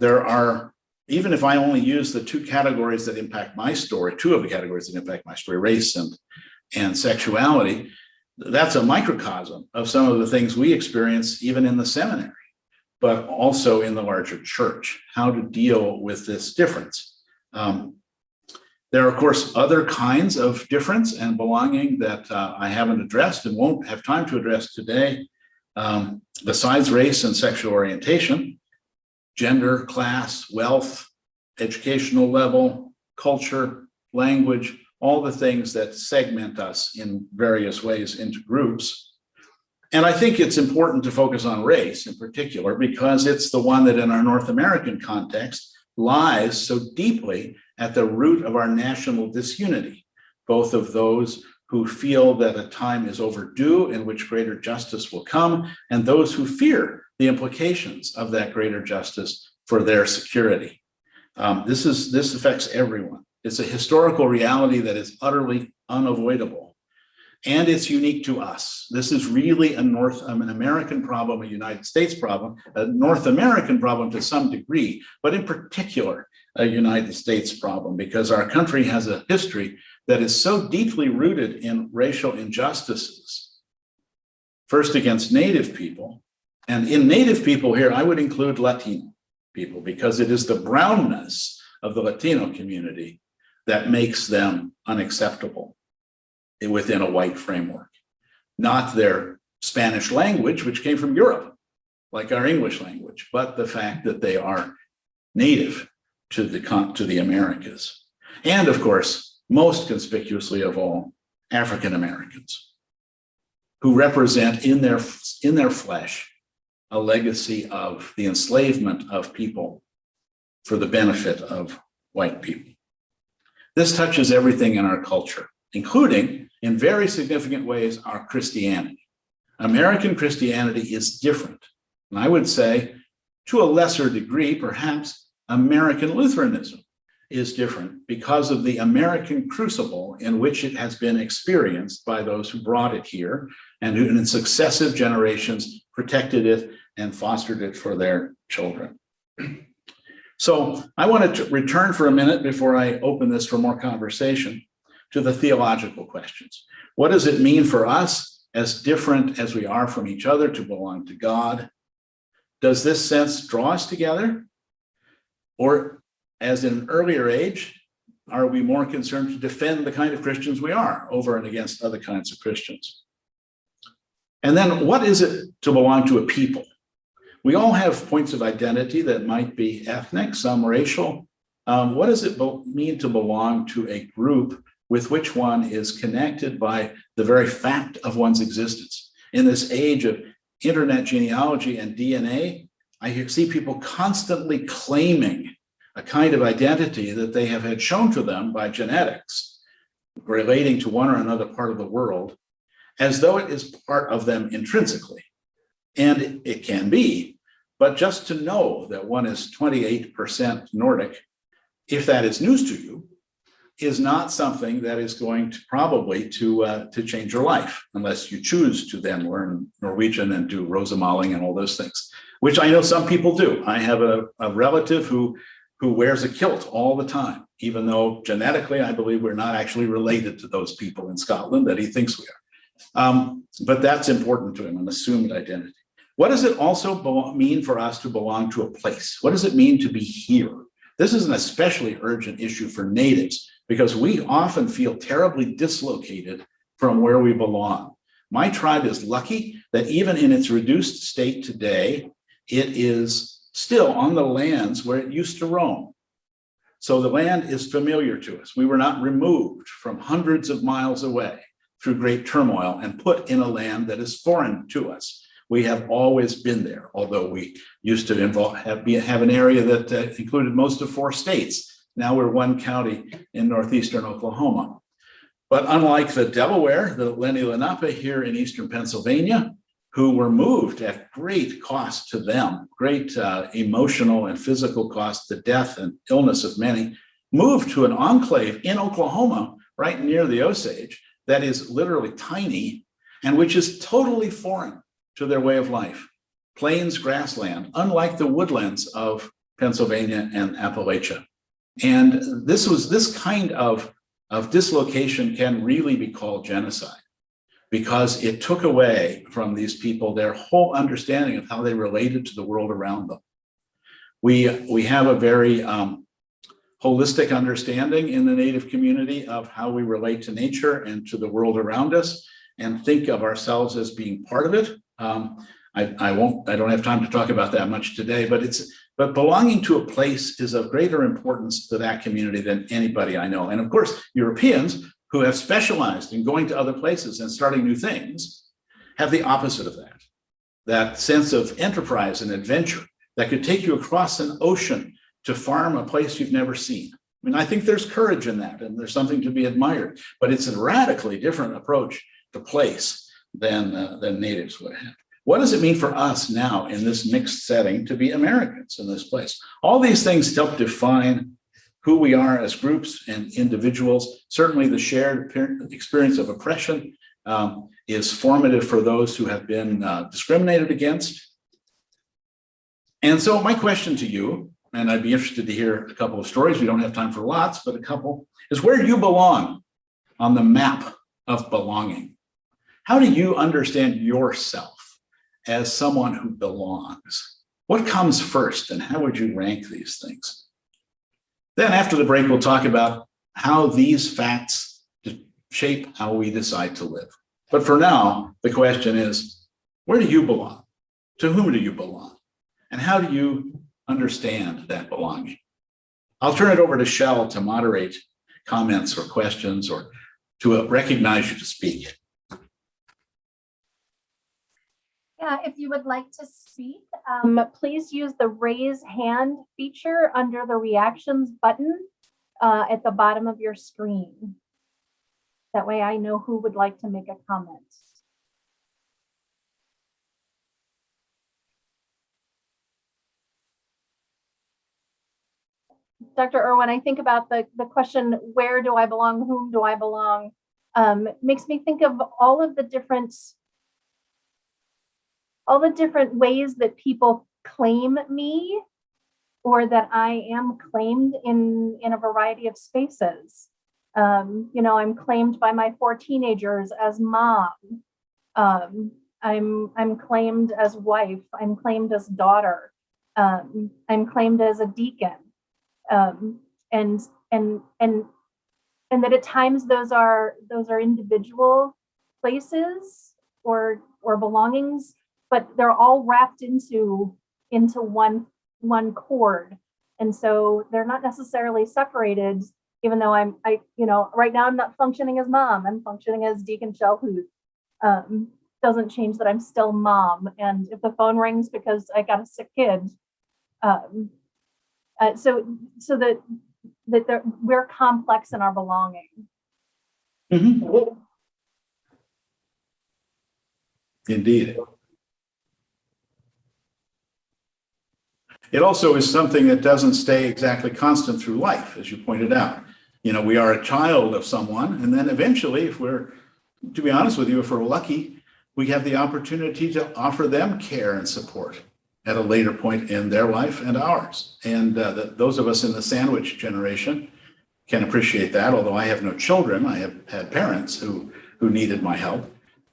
are, even if I only use the two categories that impact my story, two of the categories that impact my story, race and sexuality, that's a microcosm of some of the things we experience even in the seminary, but also in the larger church, how to deal with this difference. There are, of course, other kinds of difference and belonging that I haven't addressed and won't have time to address today. Besides race and sexual orientation, gender, class, wealth, educational level, culture, language, all the things that segment us in various ways into groups. And I think it's important to focus on race in particular because it's the one that in our North American context lies so deeply at the root of our national disunity, both of those who feel that a time is overdue in which greater justice will come, and those who fear the implications of that greater justice for their security. This affects everyone. It's a historical reality that is utterly unavoidable, and it's unique to us. This is really an American problem, a United States problem, a North American problem to some degree, but in particular, a United States problem, because our country has a history that is so deeply rooted in racial injustices, first against Native people, and in Native people here, I would include Latino people, because it is the brownness of the Latino community that makes them unacceptable within a white framework, not their Spanish language, which came from Europe, like our English language, but the fact that they are native to the Americas. And of course, most conspicuously of all, African Americans, who represent in their flesh a legacy of the enslavement of people for the benefit of white people. This touches everything in our culture, including, in very significant ways, our Christianity. American Christianity is different. And I would say, to a lesser degree, perhaps, American Lutheranism is different because of the American crucible in which it has been experienced by those who brought it here and who in successive generations protected it and fostered it for their children. So I wanted to return for a minute before I open this for more conversation to the theological questions. What does it mean for us, as different as we are from each other, to belong to God? Does this sense draw us together? Or, as in an earlier age, are we more concerned to defend the kind of Christians we are over and against other kinds of Christians? And then what is it to belong to a people? We all have points of identity that might be ethnic, some racial. What does it mean to belong to a group with which one is connected by the very fact of one's existence? In this age of internet genealogy and DNA, I see people constantly claiming a kind of identity that they have had shown to them by genetics relating to one or another part of the world, as though it is part of them intrinsically. And it can be, but just to know that one is 28% Nordic, if that is news to you, is not something that is going to probably to change your life, unless you choose to then learn Norwegian and do Rosemaling and all those things, which I know some people do. I have a relative who wears a kilt all the time, even though genetically I believe we're not actually related to those people in Scotland that he thinks we are. But that's important to him, an assumed identity. What does it also mean for us to belong to a place? What does it mean to be here? This is an especially urgent issue for natives because we often feel terribly dislocated from where we belong. My tribe is lucky that even in its reduced state today, it is still on the lands where it used to roam. So the land is familiar to us. We were not removed from hundreds of miles away through great turmoil and put in a land that is foreign to us. We have always been there, although we used to have an area that included most of 4 states. Now we're 1 county in northeastern Oklahoma. But unlike the Delaware, the Lenni Lenape here in eastern Pennsylvania, who were moved at great cost to them, great emotional and physical cost, the death and illness of many, moved to an enclave in Oklahoma, right near the Osage, that is literally tiny and which is totally foreign to their way of life. Plains grassland, unlike the woodlands of Pennsylvania and Appalachia. And this kind of dislocation can really be called genocide because it took away from these people their whole understanding of how they related to the world around them. We have a very holistic understanding in the Native community of how we relate to nature and to the world around us and think of ourselves as being part of it. I don't have time to talk about that much today, but belonging to a place is of greater importance to that community than anybody I know. And of course, Europeans who have specialized in going to other places and starting new things have the opposite of that sense of enterprise and adventure that could take you across an ocean to farm a place you've never seen. I mean, I think there's courage in that, and there's something to be admired, but it's a radically different approach to place than natives would have. What does it mean for us now in this mixed setting to be Americans in this place? All these things help define who we are as groups and individuals. Certainly the shared experience of oppression is formative for those who have been discriminated against. And so my question to you, and I'd be interested to hear a couple of stories, we don't have time for lots, but a couple, is where do you belong on the map of belonging? How do you understand yourself as someone who belongs? What comes first, and how would you rank these things? Then after the break, we'll talk about how these facts shape how we decide to live. But for now, the question is, where do you belong? To whom do you belong? And how do you understand that belonging? I'll turn it over to Shell to moderate comments or questions or to recognize you to speak. Yeah, if you would like to speak, please use the raise hand feature under the reactions button at the bottom of your screen. That way I know who would like to make a comment. Dr. Erwin, I think about the question, where do I belong, whom do I belong, makes me think of all the different ways that people claim me, or that I am claimed in a variety of spaces. I'm claimed by my 4 teenagers as mom. I'm claimed as wife. I'm claimed as daughter. I'm claimed as a deacon. And that at times those are individual places or belongings, but they're all wrapped into one cord. And so they're not necessarily separated, even though right now I'm not functioning as mom, I'm functioning as Deacon Shellhuth. Doesn't change that I'm still mom. And if the phone rings because I got a sick kid, so that we're complex in our belonging. Mm-hmm. Indeed. It also is something that doesn't stay exactly constant through life, as you pointed out. We are a child of someone, and then eventually, to be honest with you, if we're lucky, we have the opportunity to offer them care and support at a later point in their life and ours. And those of us in the sandwich generation can appreciate that. Although I have no children, I have had parents who needed my help.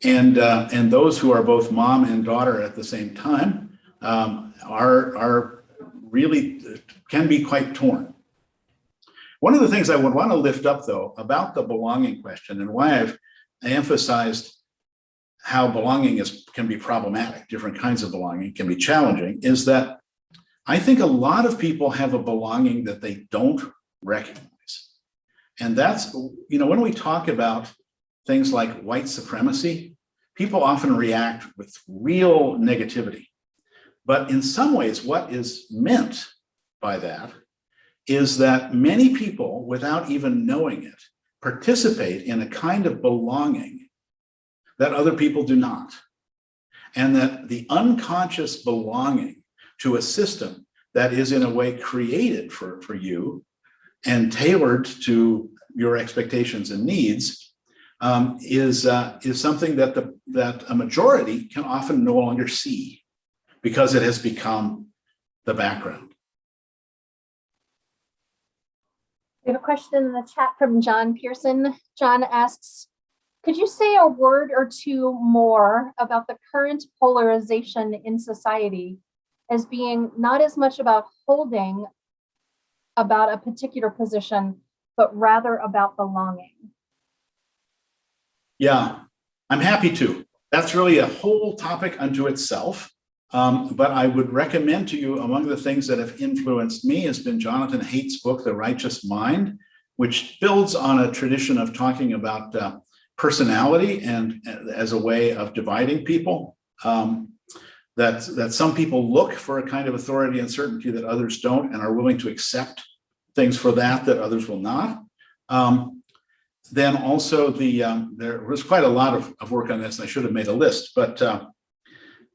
And those who are both mom and daughter at the same time are really can be quite torn. One of the things I would want to lift up, though, about the belonging question and why I've emphasized how belonging can be problematic, different kinds of belonging can be challenging, is that I think a lot of people have a belonging that they don't recognize. And that's, when we talk about things like white supremacy, people often react with real negativity. But in some ways, what is meant by that is that many people, without even knowing it, participate in a kind of belonging that other people do not. And that the unconscious belonging to a system that is in a way created for you and tailored to your expectations and needs is something that a majority can often no longer see because it has become the background. We have a question in the chat from John Pearson. John asks, could you say a word or two more about the current polarization in society as being not as much about holding about a particular position, but rather about belonging? Yeah, I'm happy to. that's really a whole topic unto itself. But I would recommend to you, among the things that have influenced me has been Jonathan Haidt's book, The Righteous Mind, which builds on a tradition of talking about personality and as a way of dividing people. That some people look for a kind of authority and certainty that others don't and are willing to accept things for that others will not. Then also there was quite a lot of work on this, and I should have made a list, but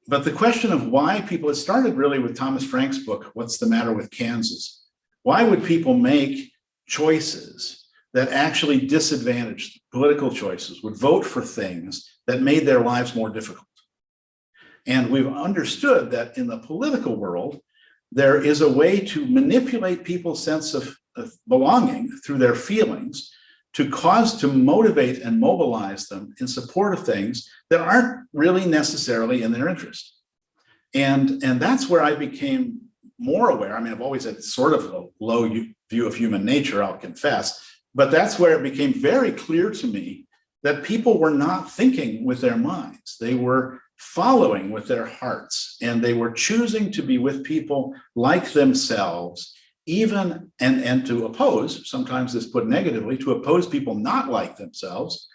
the question of why people, it started really with Thomas Frank's book, What's the Matter with Kansas? Why would people make choices that actually disadvantaged political choices, would vote for things that made their lives more difficult? And we've understood that in the political world, there is a way to manipulate people's sense of belonging through their feelings to motivate and mobilize them in support of things that aren't really necessarily in their interest. And that's where I became more aware. I mean, I've always had sort of a low view of human nature, I'll confess, but that's where it became very clear to me that people were not thinking with their minds. They were following with their hearts, and they were choosing to be with people like themselves, even and to oppose, sometimes this put negatively, to oppose people not like themselves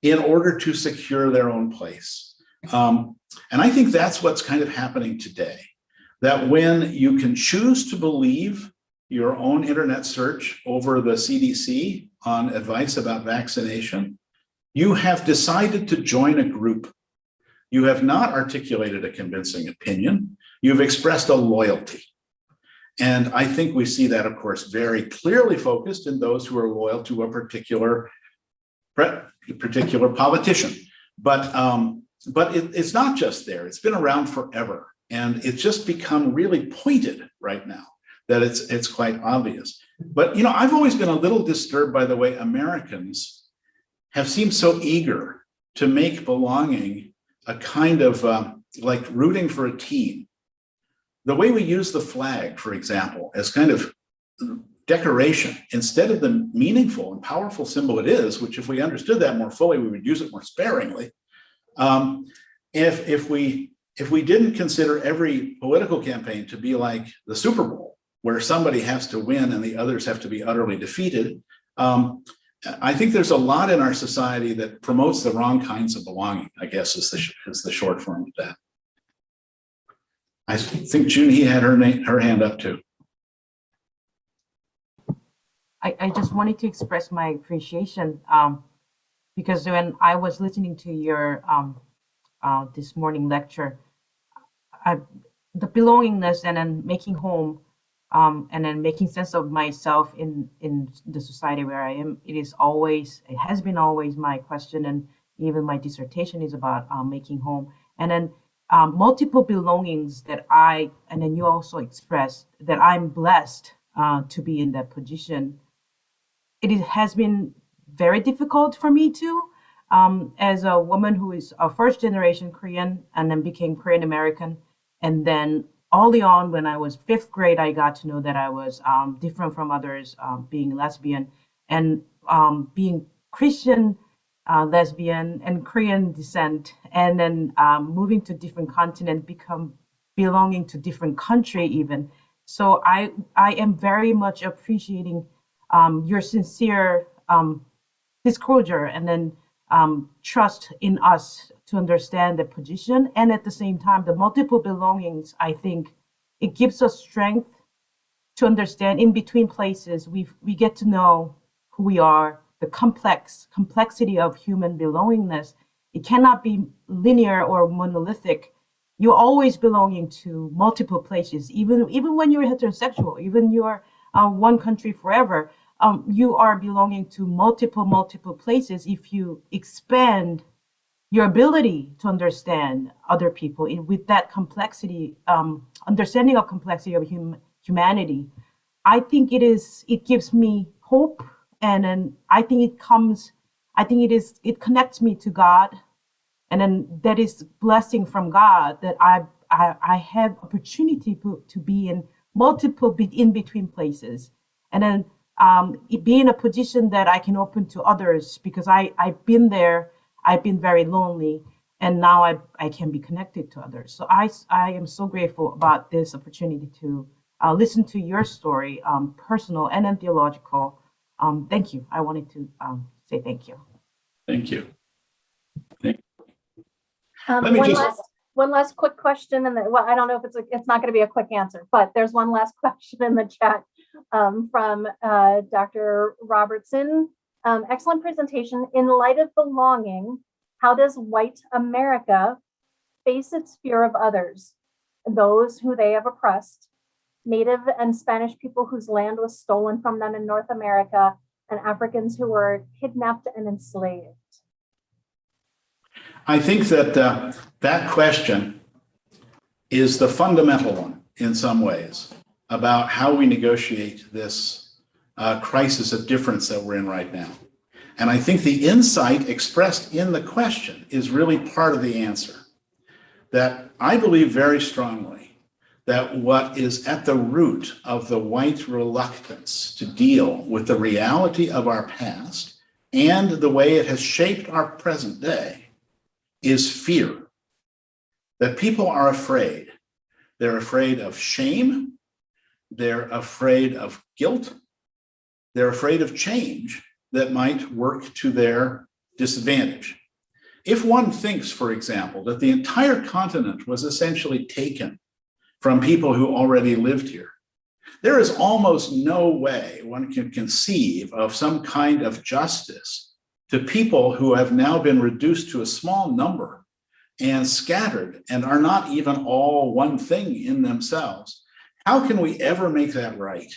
in order to secure their own place. And I think that's what's kind of happening today, that when you can choose to believe your own internet search over the CDC on advice about vaccination, you have decided to join a group. You have not articulated a convincing opinion. You've expressed a loyalty. And I think we see that, of course, very clearly focused in those who are loyal to a particular politician. But it's not just there. It's been around forever. And it's just become really pointed right now that it's quite obvious. But, I've always been a little disturbed by the way Americans have seemed so eager to make belonging a kind of like rooting for a team. The way we use the flag, for example, as kind of decoration, instead of the meaningful and powerful symbol it is, which if we understood that more fully, we would use it more sparingly. If we didn't consider every political campaign to be like the Super Bowl, where somebody has to win and the others have to be utterly defeated, I think there's a lot in our society that promotes the wrong kinds of belonging, I guess is the short form of that. I think Junie had her hand up too. I just wanted to express my appreciation because when I was listening to your this morning lecture, the belongingness and then making home and then making sense of myself in the society where I am, it has been always my question, and even my dissertation is about making home. And then multiple belongings and then you also expressed that I'm blessed to be in that position. It has been very difficult for me too, as a woman who is a first generation Korean and then became Korean American. And then early on, when I was 5th grade, I got to know that I was different from others, being lesbian and being Christian, lesbian and Korean descent, and then moving to different continent, belonging to different country even. So I am very much appreciating your sincere disclosure and then trust in us to understand the position. And at the same time, the multiple belongings, I think it gives us strength to understand in between places. We get to know who we are, the complexity of human belongingness. It cannot be linear or monolithic. You're always belonging to multiple places, even when you're heterosexual, even you're one country forever. You are belonging to multiple places if you expand your ability to understand other people with that complexity, understanding of complexity of humanity. I think it gives me hope, and then I think it connects me to God, and then that is blessing from God that I have opportunity to be in multiple in between places, and then be in a position that I can open to others, because I've been there. I've been very lonely. And now I can be connected to others. So I am so grateful about this opportunity to listen to your story, personal and then theological. Thank you. I wanted to say thank you. Thank you. One last quick question, and well, I don't know if it's not going to be a quick answer, but there's one last question in the chat from Dr. Robertson. Excellent presentation. In light of belonging, how does white America face its fear of others, those who they have oppressed, Native and Spanish people whose land was stolen from them in North America, and Africans who were kidnapped and enslaved? I think that that question is the fundamental one in some ways about how we negotiate this crisis of difference that we're in right now. And I think the insight expressed in the question is really part of the answer. That I believe very strongly that what is at the root of the white reluctance to deal with the reality of our past and the way it has shaped our present day is fear. That people are afraid. They're afraid of shame. They're afraid of guilt. They're afraid of change that might work to their disadvantage. If one thinks, for example, that the entire continent was essentially taken from people who already lived here, there is almost no way one can conceive of some kind of justice to people who have now been reduced to a small number and scattered and are not even all one thing in themselves. How can we ever make that right?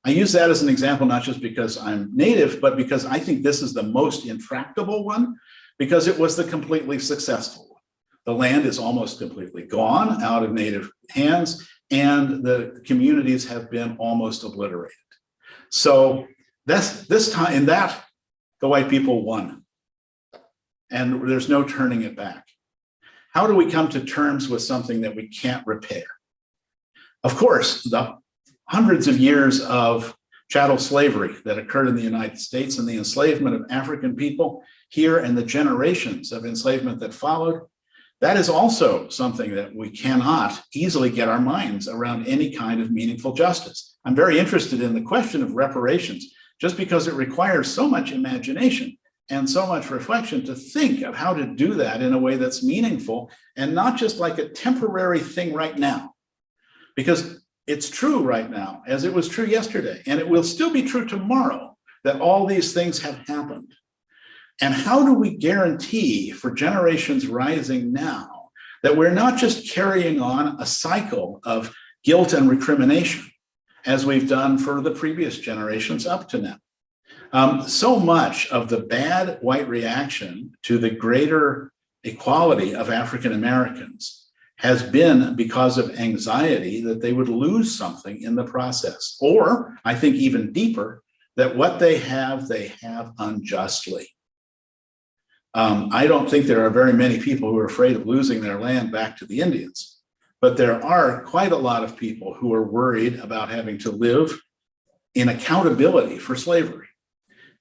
I use that as an example, not just because I'm Native, but because I think this is the most intractable one, because it was the completely successful one. The land is almost completely gone out of Native hands, and the communities have been almost obliterated. So this time, in that, the white people won, and there's no turning it back. How do we come to terms with something that we can't repair? Of course, the hundreds of years of chattel slavery that occurred in the United States and the enslavement of African people here and the generations of enslavement that followed, that is also something that we cannot easily get our minds around any kind of meaningful justice. I'm very interested in the question of reparations, just because it requires so much imagination and so much reflection to think of how to do that in a way that's meaningful and not just like a temporary thing right now. Because it's true right now, as it was true yesterday, and it will still be true tomorrow, that all these things have happened. And how do we guarantee for generations rising now that we're not just carrying on a cycle of guilt and recrimination, as we've done for the previous generations up to now? So much of the bad white reaction to the greater equality of African Americans has been because of anxiety that they would lose something in the process. Or, I think even deeper, that what they have unjustly. I don't think there are very many people who are afraid of losing their land back to the Indians, but there are quite a lot of people who are worried about having to live in accountability for slavery.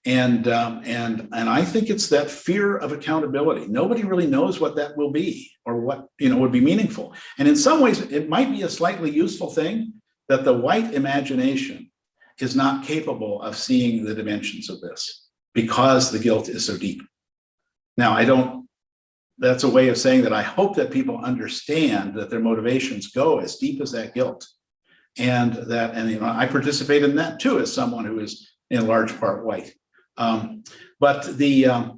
And I think it's that fear of accountability. Nobody really knows what that will be or what would be meaningful. And in some ways, it might be a slightly useful thing that the white imagination is not capable of seeing the dimensions of this because the guilt is so deep. Now, that's a way of saying that I hope that people understand that their motivations go as deep as that guilt. And I participate in that too, as someone who is in large part white. But the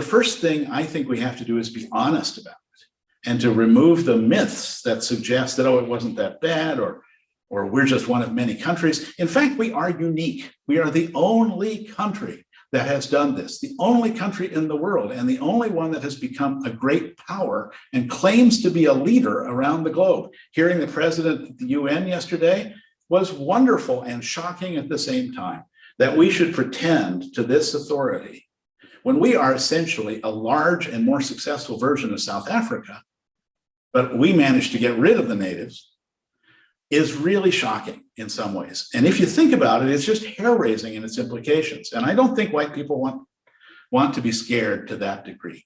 first thing I think we have to do is be honest about it and to remove the myths that suggest that, oh, it wasn't that bad, or we're just one of many countries. In fact, we are unique. We are the only country that has done this, the only country in the world, and the only one that has become a great power and claims to be a leader around the globe. Hearing the president at the UN yesterday was wonderful and shocking at the same time, that we should pretend to this authority when we are essentially a large and more successful version of South Africa, but we managed to get rid of the natives, is really shocking in some ways. And if you think about it, it's just hair-raising in its implications. And I don't think white people want to be scared to that degree.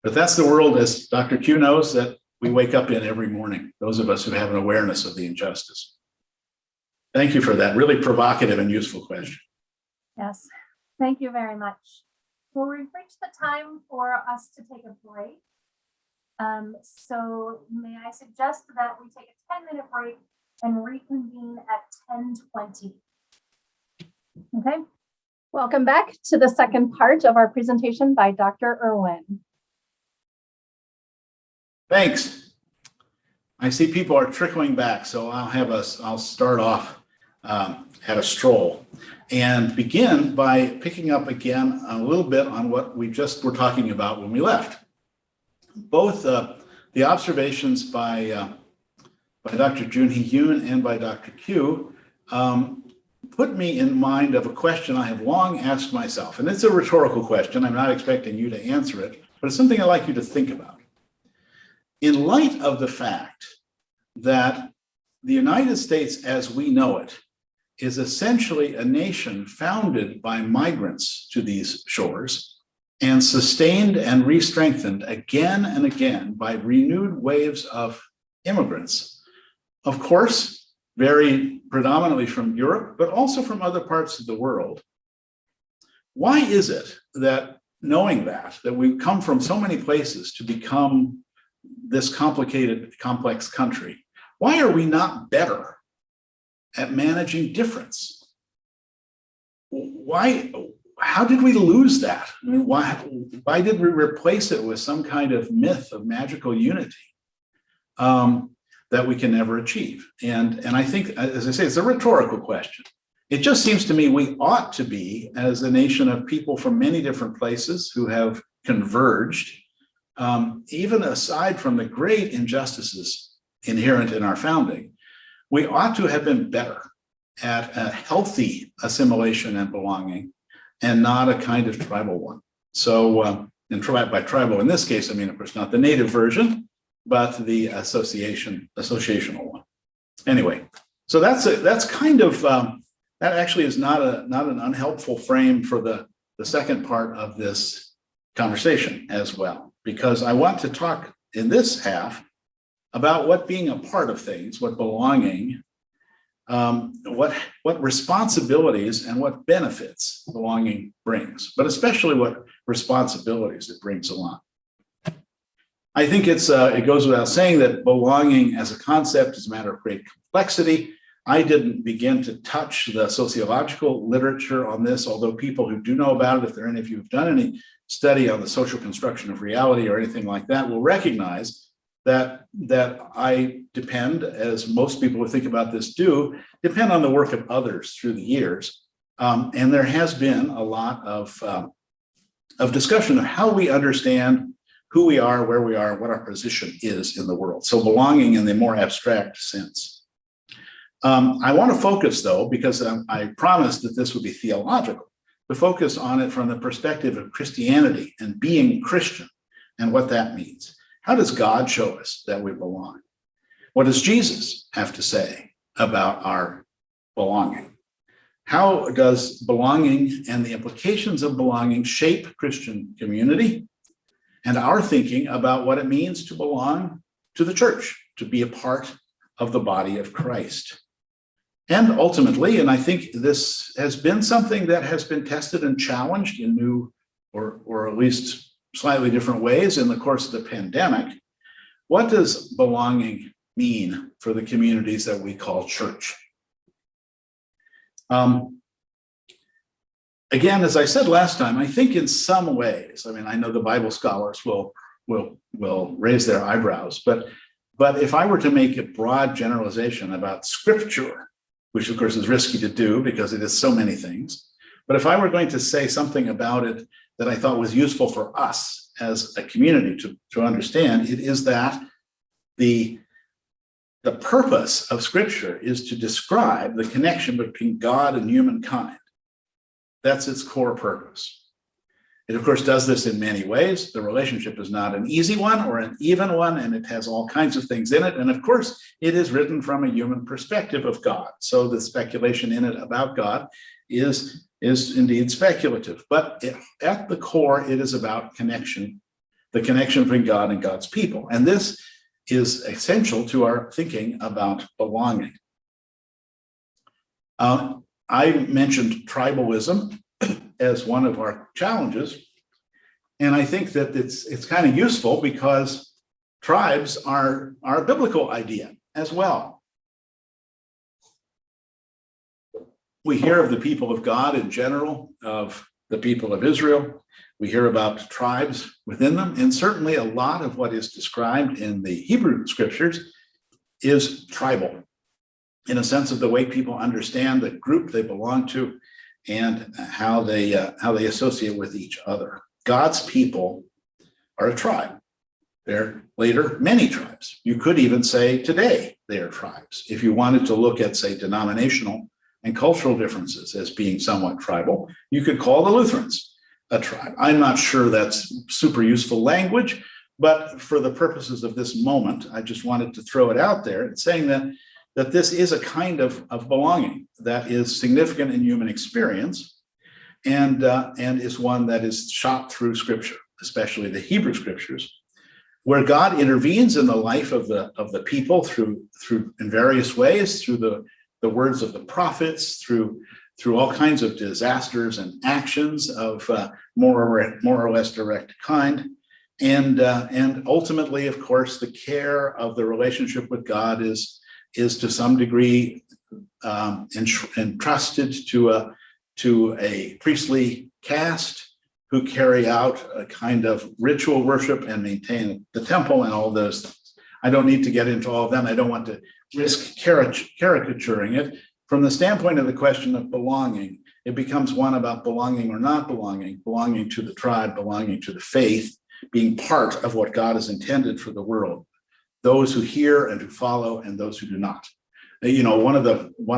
But that's the world, as Dr. Q knows, that we wake up in every morning, those of us who have an awareness of the injustice. Thank you for that really provocative and useful question. Yes, thank you very much. Well, we've reached the time for us to take a break. So may I suggest that we take a 10-minute break and reconvene at 10:20. Okay. Welcome back to the second part of our presentation by Dr. Erwin. Thanks. I see people are trickling back, so I'll start off at a stroll and begin by picking up again a little bit on what we just were talking about when we left. Both the observations by Dr. Junhee Yoon and by Dr. Q put me in mind of a question I have long asked myself, and it's a rhetorical question. I'm not expecting you to answer it, but it's something I'd like you to think about. In light of the fact that the United States as we know it is essentially a nation founded by migrants to these shores and sustained and re-strengthened again and again by renewed waves of immigrants, of course, very predominantly from Europe, but also from other parts of the world. Why is it that, knowing that we come from so many places to become this complicated, complex country, why are we not better at managing difference? How did we lose that? I mean, why did we replace it with some kind of myth of magical unity that we can never achieve? And I think, as I say, it's a rhetorical question. It just seems to me we ought to be, as a nation of people from many different places who have converged, even aside from the great injustices inherent in our founding, we ought to have been better at a healthy assimilation and belonging and not a kind of tribal one. So, and by tribal in this case, I mean, of course, not the native version, but the associational one. Anyway, so that's kind of, that actually is not an unhelpful frame for the second part of this conversation as well, because I want to talk in this half about what being a part of things, what belonging, what responsibilities and what benefits belonging brings, but especially what responsibilities it brings along. I think it goes without saying that belonging as a concept is a matter of great complexity. I didn't begin to touch the sociological literature on this, although people who do know about it, if there are any of you who've done any study on the social construction of reality or anything like that, will recognize that I depend, as most people who think about this do, depend on the work of others through the years. And there has been a lot of discussion of how we understand who we are, where we are, and what our position is in the world. So belonging in the more abstract sense. I want to focus, though, because I promised that this would be theological, to focus on it from the perspective of Christianity and being Christian and what that means. How does God show us that we belong? What does Jesus have to say about our belonging? How does belonging and the implications of belonging shape Christian community and our thinking about what it means to belong to the church, to be a part of the body of Christ? And ultimately, and I think this has been something that has been tested and challenged in new or at least slightly different ways in the course of the pandemic, what does belonging mean for the communities that we call church? Again, as I said last time, I think in some ways, I mean, I know the Bible scholars will raise their eyebrows, but if I were to make a broad generalization about Scripture, which of course is risky to do because it is so many things, but if I were going to say something about it that I thought was useful for us as a community to understand, it is that the purpose of Scripture is to describe the connection between God and humankind. That's its core purpose. It, of course, does this in many ways. The relationship is not an easy one or an even one, and it has all kinds of things in it. And of course, it is written from a human perspective of God. So the speculation in it about God is indeed speculative. But at the core, it is about connection, the connection between God and God's people. And this is essential to our thinking about belonging. I mentioned tribalism as one of our challenges, and I think that it's kind of useful because tribes are a biblical idea as well. We hear of the people of God in general, of the people of Israel. We hear about tribes within them, and certainly a lot of what is described in the Hebrew scriptures is tribal, in a sense of the way people understand the group they belong to and how they associate with each other. God's people are a tribe. They're later many tribes. You could even say today they are tribes. If you wanted to look at, say, denominational and cultural differences as being somewhat tribal, you could call the Lutherans a tribe. I'm not sure that's super useful language, but for the purposes of this moment, I just wanted to throw it out there and saying that this is a kind of belonging that is significant in human experience and is one that is shot through Scripture, especially the Hebrew Scriptures, where God intervenes in the life of the people through in various ways, through the words of the prophets, through all kinds of disasters and actions of more or less direct kind. And ultimately, of course, the care of the relationship with God is to some degree entrusted to a priestly caste who carry out a kind of ritual worship and maintain the temple and all those things. I don't need to get into all of them. I don't want to risk caricaturing it. From the standpoint of the question of belonging, it becomes one about belonging or not belonging, belonging to the tribe, belonging to the faith, being part of what God has intended for the world. Those who hear and who follow, and those who do not. You know, one of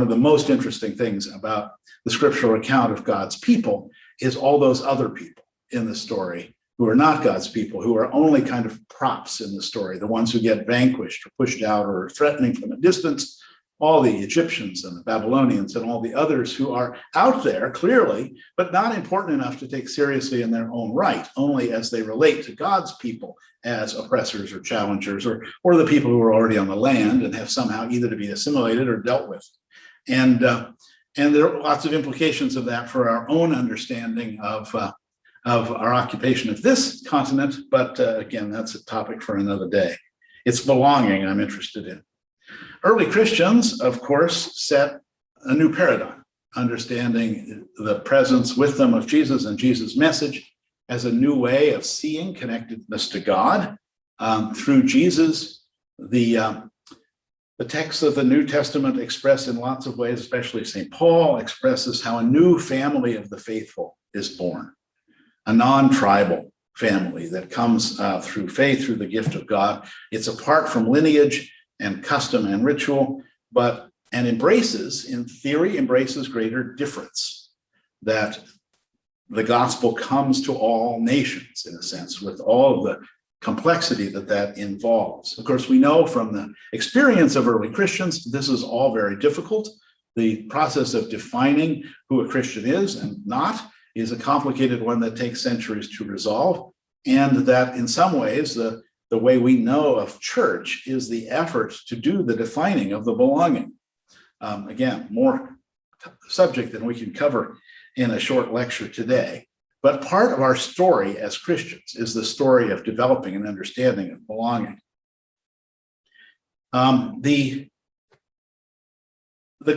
the most interesting things about the scriptural account of God's people is all those other people in the story who are not God's people, who are only kind of props in the story, the ones who get vanquished or pushed out or threatening from a distance, all the Egyptians and the Babylonians and all the others who are out there clearly, but not important enough to take seriously in their own right, only as they relate to God's people as oppressors or challengers or the people who are already on the land and have somehow either to be assimilated or dealt with. And there are lots of implications of that for our own understanding of our occupation of this continent, but again, that's a topic for another day. It's belonging I'm interested in. Early Christians, of course, set a new paradigm, understanding the presence with them of Jesus and Jesus' message as a new way of seeing connectedness to God. Through Jesus, the texts of the New Testament express in lots of ways, especially St. Paul expresses how a new family of the faithful is born, a non-tribal family that comes through faith, through the gift of God. It's apart from lineage and custom and ritual, and embraces, in theory, greater difference, that the gospel comes to all nations, in a sense, with all of the complexity that involves. Of course, we know from the experience of early Christians, this is all very difficult. The process of defining who a Christian is and not is a complicated one that takes centuries to resolve, and that in some ways, the way we know of church is the effort to do the defining of the belonging. Again, more subject than we can cover in a short lecture today. But part of our story as Christians is the story of developing an understanding of belonging. The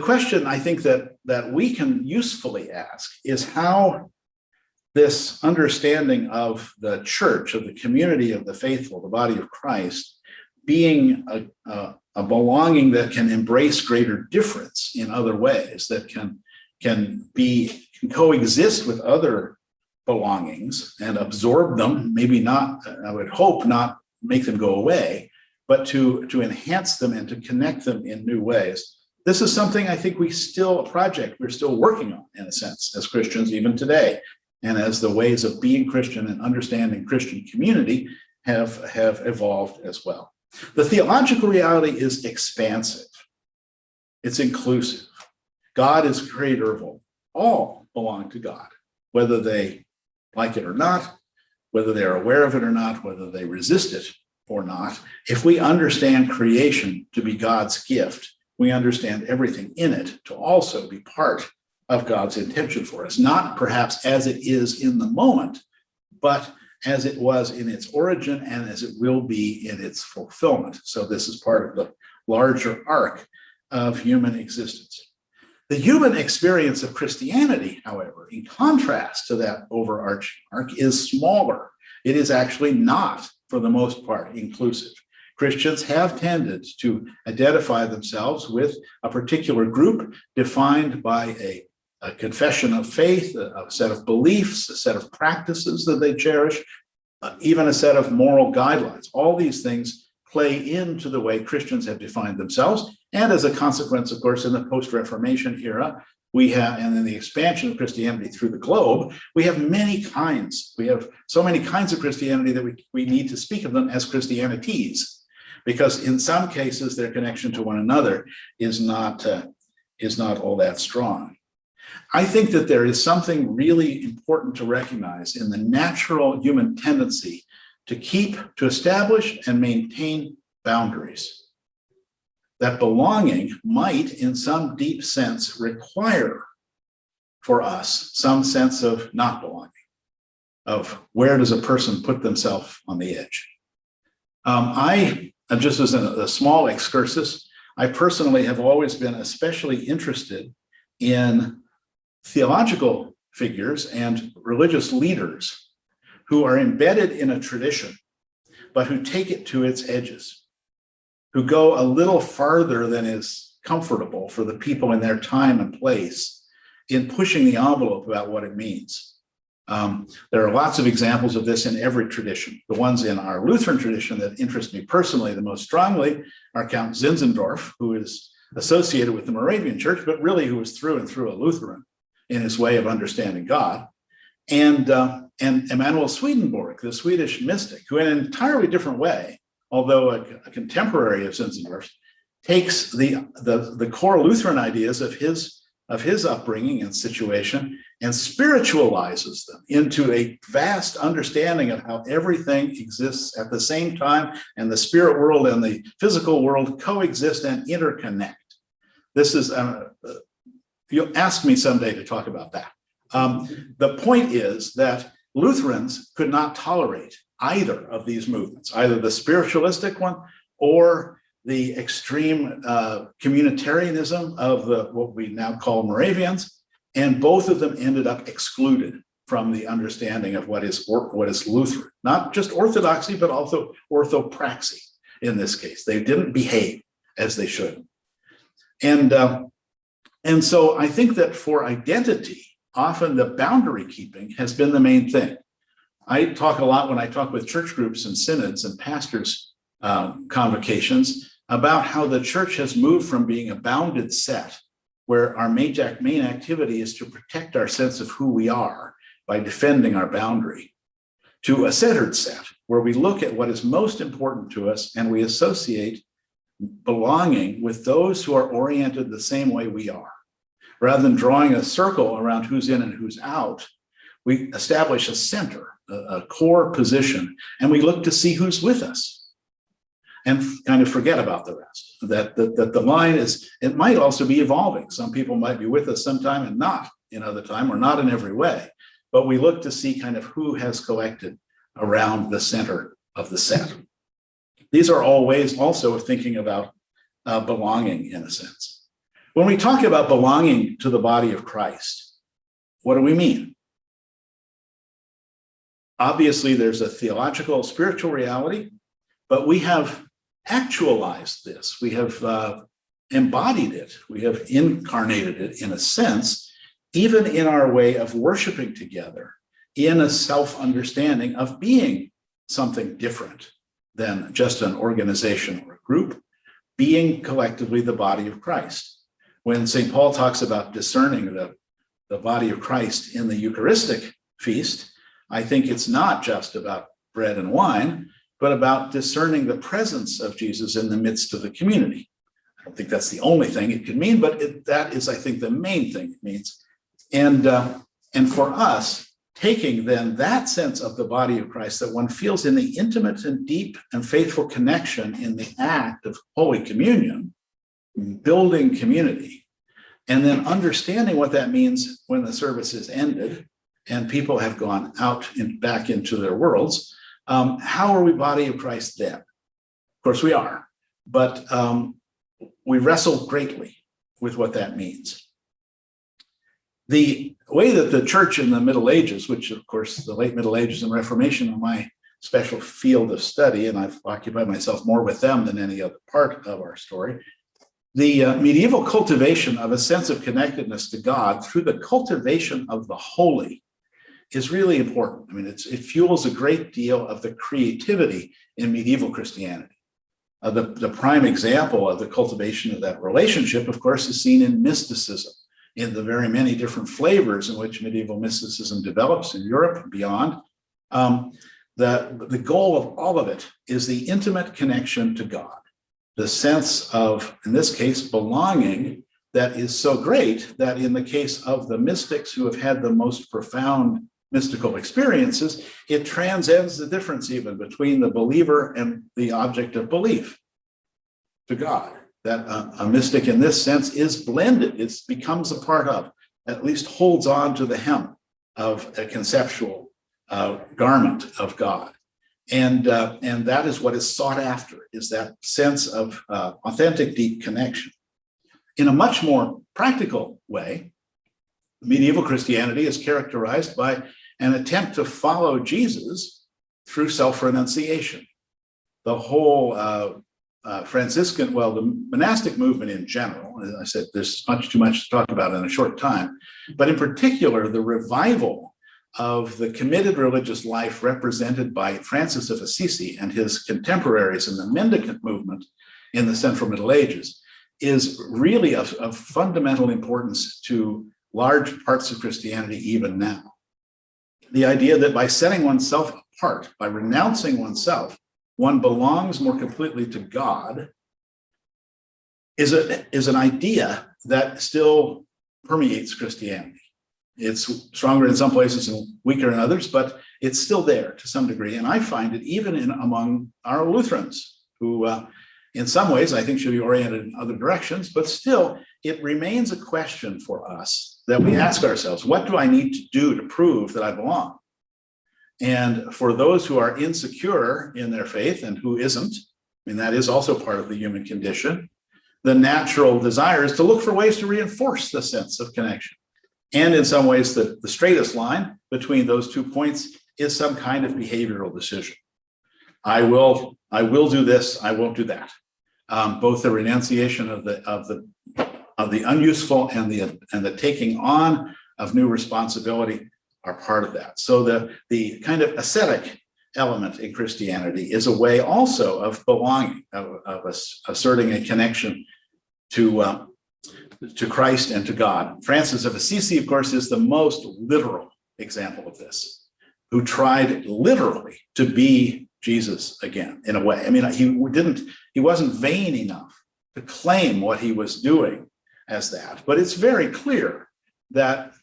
question I think that we can usefully ask is how this understanding of the church, of the community of the faithful, the body of Christ, being a belonging that can embrace greater difference in other ways, that can coexist with other belongings and absorb them, maybe not, I would hope not make them go away, but to enhance them and to connect them in new ways. This is something I think we're still working on, in a sense, as Christians, even today. And as the ways of being Christian and understanding Christian community have evolved as well. The theological reality is expansive. It's inclusive. God is creator of all. All belong to God, whether they like it or not, whether they're aware of it or not, whether they resist it or not, if we understand creation to be God's gift, we understand everything in it to also be part of God's intention for us, not perhaps as it is in the moment, but as it was in its origin and as it will be in its fulfillment. So this is part of the larger arc of human existence. The human experience of Christianity, however, in contrast to that overarching arc, is smaller. It is actually not, for the most part, inclusive. Christians have tended to identify themselves with a particular group defined by a confession of faith, a set of beliefs, a set of practices that they cherish, even a set of moral guidelines. All these things play into the way Christians have defined themselves. And as a consequence, of course, in the post-Reformation era, we have, and in the expansion of Christianity through the globe, we have many kinds. We have so many kinds of Christianity that we need to speak of them as Christianities, because in some cases, their connection to one another is not all that strong. I think that there is something really important to recognize in the natural human tendency to establish and maintain boundaries. That belonging might, in some deep sense, require for us some sense of not belonging, of where does a person put themselves on the edge. Just as a small excursus, I personally have always been especially interested in theological figures and religious leaders who are embedded in a tradition, but who take it to its edges, who go a little farther than is comfortable for the people in their time and place in pushing the envelope about what it means. There are lots of examples of this in every tradition. The ones in our Lutheran tradition that interest me personally the most strongly are Count Zinzendorf, who is associated with the Moravian Church, but really who was through and through a Lutheran in his way of understanding God, and Emanuel Swedenborg, the Swedish mystic, who in an entirely different way, although a contemporary of Zinzendorf, takes the core Lutheran ideas of his upbringing and situation and spiritualizes them into a vast understanding of how everything exists at the same time, and the spirit world and the physical world coexist and interconnect. This is, you'll ask me someday to talk about that. The point is that Lutherans could not tolerate either of these movements, either the spiritualistic one or the extreme communitarianism of what we now call Moravians, and both of them ended up excluded from the understanding of what is Lutheran, not just orthodoxy, but also orthopraxy in this case. They didn't behave as they should. And so I think that for identity, often the boundary keeping has been the main thing. I talk a lot when I talk with church groups and synods and pastors' convocations about how the church has moved from being a bounded set, where our main activity is to protect our sense of who we are by defending our boundary, to a centered set, where we look at what is most important to us and we associate belonging with those who are oriented the same way we are. Rather than drawing a circle around who's in and who's out, we establish a center, a core position, and we look to see who's with us and kind of forget about the rest. That the line is, it might also be evolving. Some people might be with us sometime and not another time, or not in every way, but we look to see kind of who has collected around the center of the set. These are all ways also of thinking about belonging in a sense. When we talk about belonging to the body of Christ, what do we mean? Obviously, there's a theological, spiritual reality, but we have actualized this. We have embodied it. We have incarnated it in a sense, even in our way of worshiping together, in a self-understanding of being something different than just an organization or a group, being collectively the body of Christ. When St. Paul talks about discerning the body of Christ in the Eucharistic feast, I think it's not just about bread and wine, but about discerning the presence of Jesus in the midst of the community. I don't think that's the only thing it could mean, but that is, I think, the main thing it means. And for us, taking then that sense of the body of Christ that one feels in the intimate and deep and faithful connection in the act of Holy Communion, building community, and then understanding what that means when the service is ended and people have gone out and back into their worlds. How are we body of Christ then? Of course we are, but we wrestle greatly with what that means. The way that the church in the Middle Ages, which of course the late Middle Ages and Reformation are my special field of study, and I've occupied myself more with them than any other part of our story, the medieval cultivation of a sense of connectedness to God through the cultivation of the holy is really important. I mean, it fuels a great deal of the creativity in medieval Christianity. The prime example of the cultivation of that relationship, of course, is seen in mysticism, in the very many different flavors in which medieval mysticism develops in Europe and beyond. The goal of all of it is the intimate connection to God, the sense of, in this case, belonging that is so great that in the case of the mystics who have had the most profound mystical experiences, it transcends the difference even between the believer and the object of belief to God. That a mystic in this sense is blended, it becomes a part of, at least holds on to the hem of a conceptual garment of God. And that is what is sought after, is that sense of authentic, deep connection. In a much more practical way, medieval Christianity is characterized by an attempt to follow Jesus through self-renunciation. The whole Franciscan, well, the monastic movement in general, as I said, there's too much to talk about in a short time, but in particular, the revival of the committed religious life represented by Francis of Assisi and his contemporaries in the mendicant movement in the Central Middle Ages is really of fundamental importance to large parts of Christianity even now. The idea that by setting oneself apart, by renouncing oneself, one belongs more completely to God is an idea that still permeates Christianity. It's stronger in some places and weaker in others, but it's still there to some degree. And I find it even among our Lutherans, who in some ways I think should be oriented in other directions, but still it remains a question for us that we ask ourselves, what do I need to do to prove that I belong? And for those who are insecure in their faith and who isn't, I mean, that is also part of the human condition, the natural desire is to look for ways to reinforce the sense of connection. And in some ways, the straightest line between those 2 points is some kind of behavioral decision. I will do this, I won't do that. Both the renunciation of the unuseful and the taking on of new responsibility are part of that. So the kind of ascetic element in Christianity is a way also of belonging, of asserting a connection to Christ and to God. Francis of Assisi, of course, is the most literal example of this, who tried literally to be Jesus again, in a way. I mean, he wasn't vain enough to claim what he was doing as that, but it's very clear that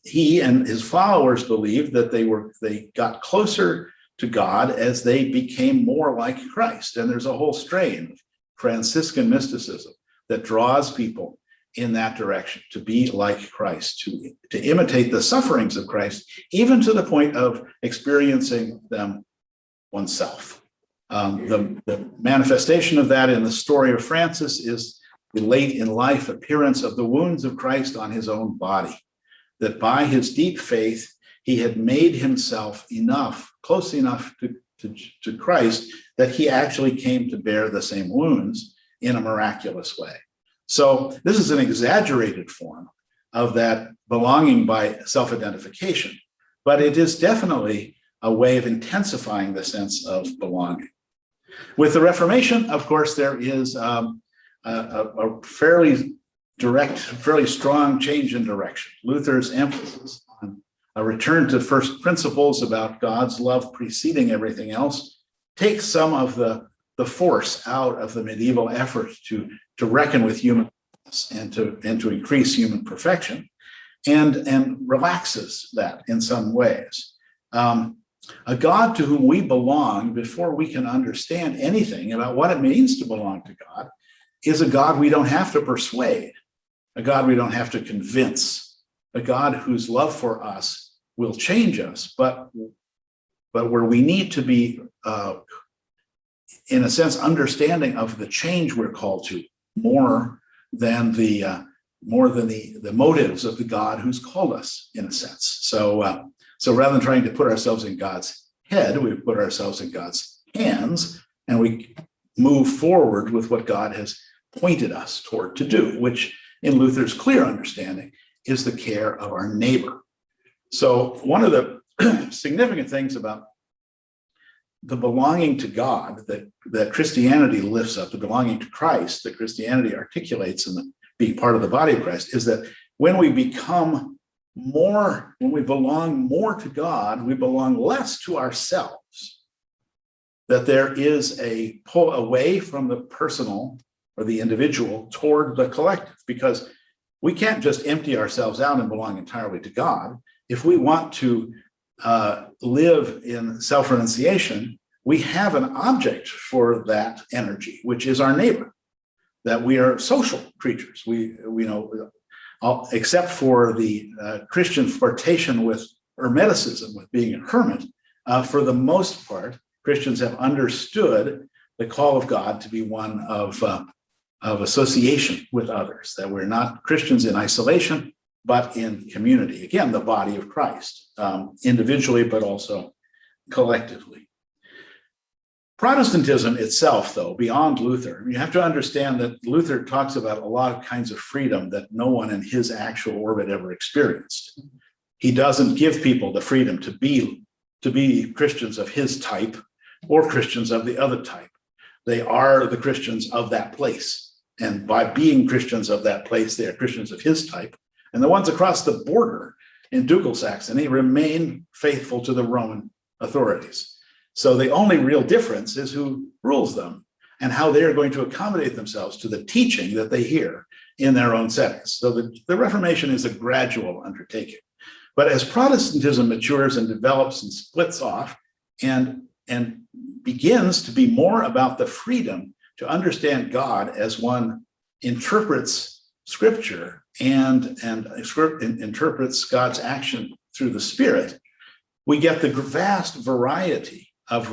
he and his followers believed that they got closer to God as they became more like Christ. And there's a whole strain of Franciscan mysticism that draws people in that direction, to be like Christ, to imitate the sufferings of Christ, even to the point of experiencing them oneself. The manifestation of that in the story of Francis is the late in life appearance of the wounds of Christ on his own body, that by his deep faith, he had made himself close enough to Christ, that he actually came to bear the same wounds in a miraculous way. So this is an exaggerated form of that belonging by self-identification, but it is definitely a way of intensifying the sense of belonging. With the Reformation, of course, there is a fairly direct, fairly strong change in direction. Luther's emphasis on a return to first principles about God's love preceding everything else takes some of the force out of the medieval effort to reckon with human and to increase human perfection, and relaxes that in some ways. A God to whom we belong before we can understand anything about what it means to belong to God is a God we don't have to persuade, a God we don't have to convince, a God whose love for us will change us, but where we need to be, in a sense, understanding of the change we're called to more than the motives of the God who's called us, in a sense. So rather than trying to put ourselves in God's head, we put ourselves in God's hands, and we move forward with what God has pointed us toward to do, which in Luther's clear understanding is the care of our neighbor. So one of the significant things about the belonging to God that Christianity lifts up, the belonging to Christ that Christianity articulates in the being part of the body of Christ, is that when we become more, when we belong more to God, we belong less to ourselves. That there is a pull away from the personal or the individual toward the collective, because we can't just empty ourselves out and belong entirely to God. If we want to live in self-renunciation, we have an object for that energy, which is our neighbor, that we are social creatures. We know, except for the Christian flirtation with Hermeticism, with being a hermit, for the most part, Christians have understood the call of God to be one of association with others, that we're not Christians in isolation, but in community. Again, the body of Christ, individually, but also collectively. Protestantism itself, though, beyond Luther, you have to understand that Luther talks about a lot of kinds of freedom that no one in his actual orbit ever experienced. He doesn't give people the freedom to be Christians of his type or Christians of the other type. They are the Christians of that place. And by being Christians of that place, they are Christians of his type. And the ones across the border in Ducal Saxony remain faithful to the Roman authorities. So the only real difference is who rules them and how they are going to accommodate themselves to the teaching that they hear in their own settings. So the Reformation is a gradual undertaking. But as Protestantism matures and develops and splits off and begins to be more about the freedom to understand God as one interprets Scripture and interprets God's action through the Spirit, we get the vast variety of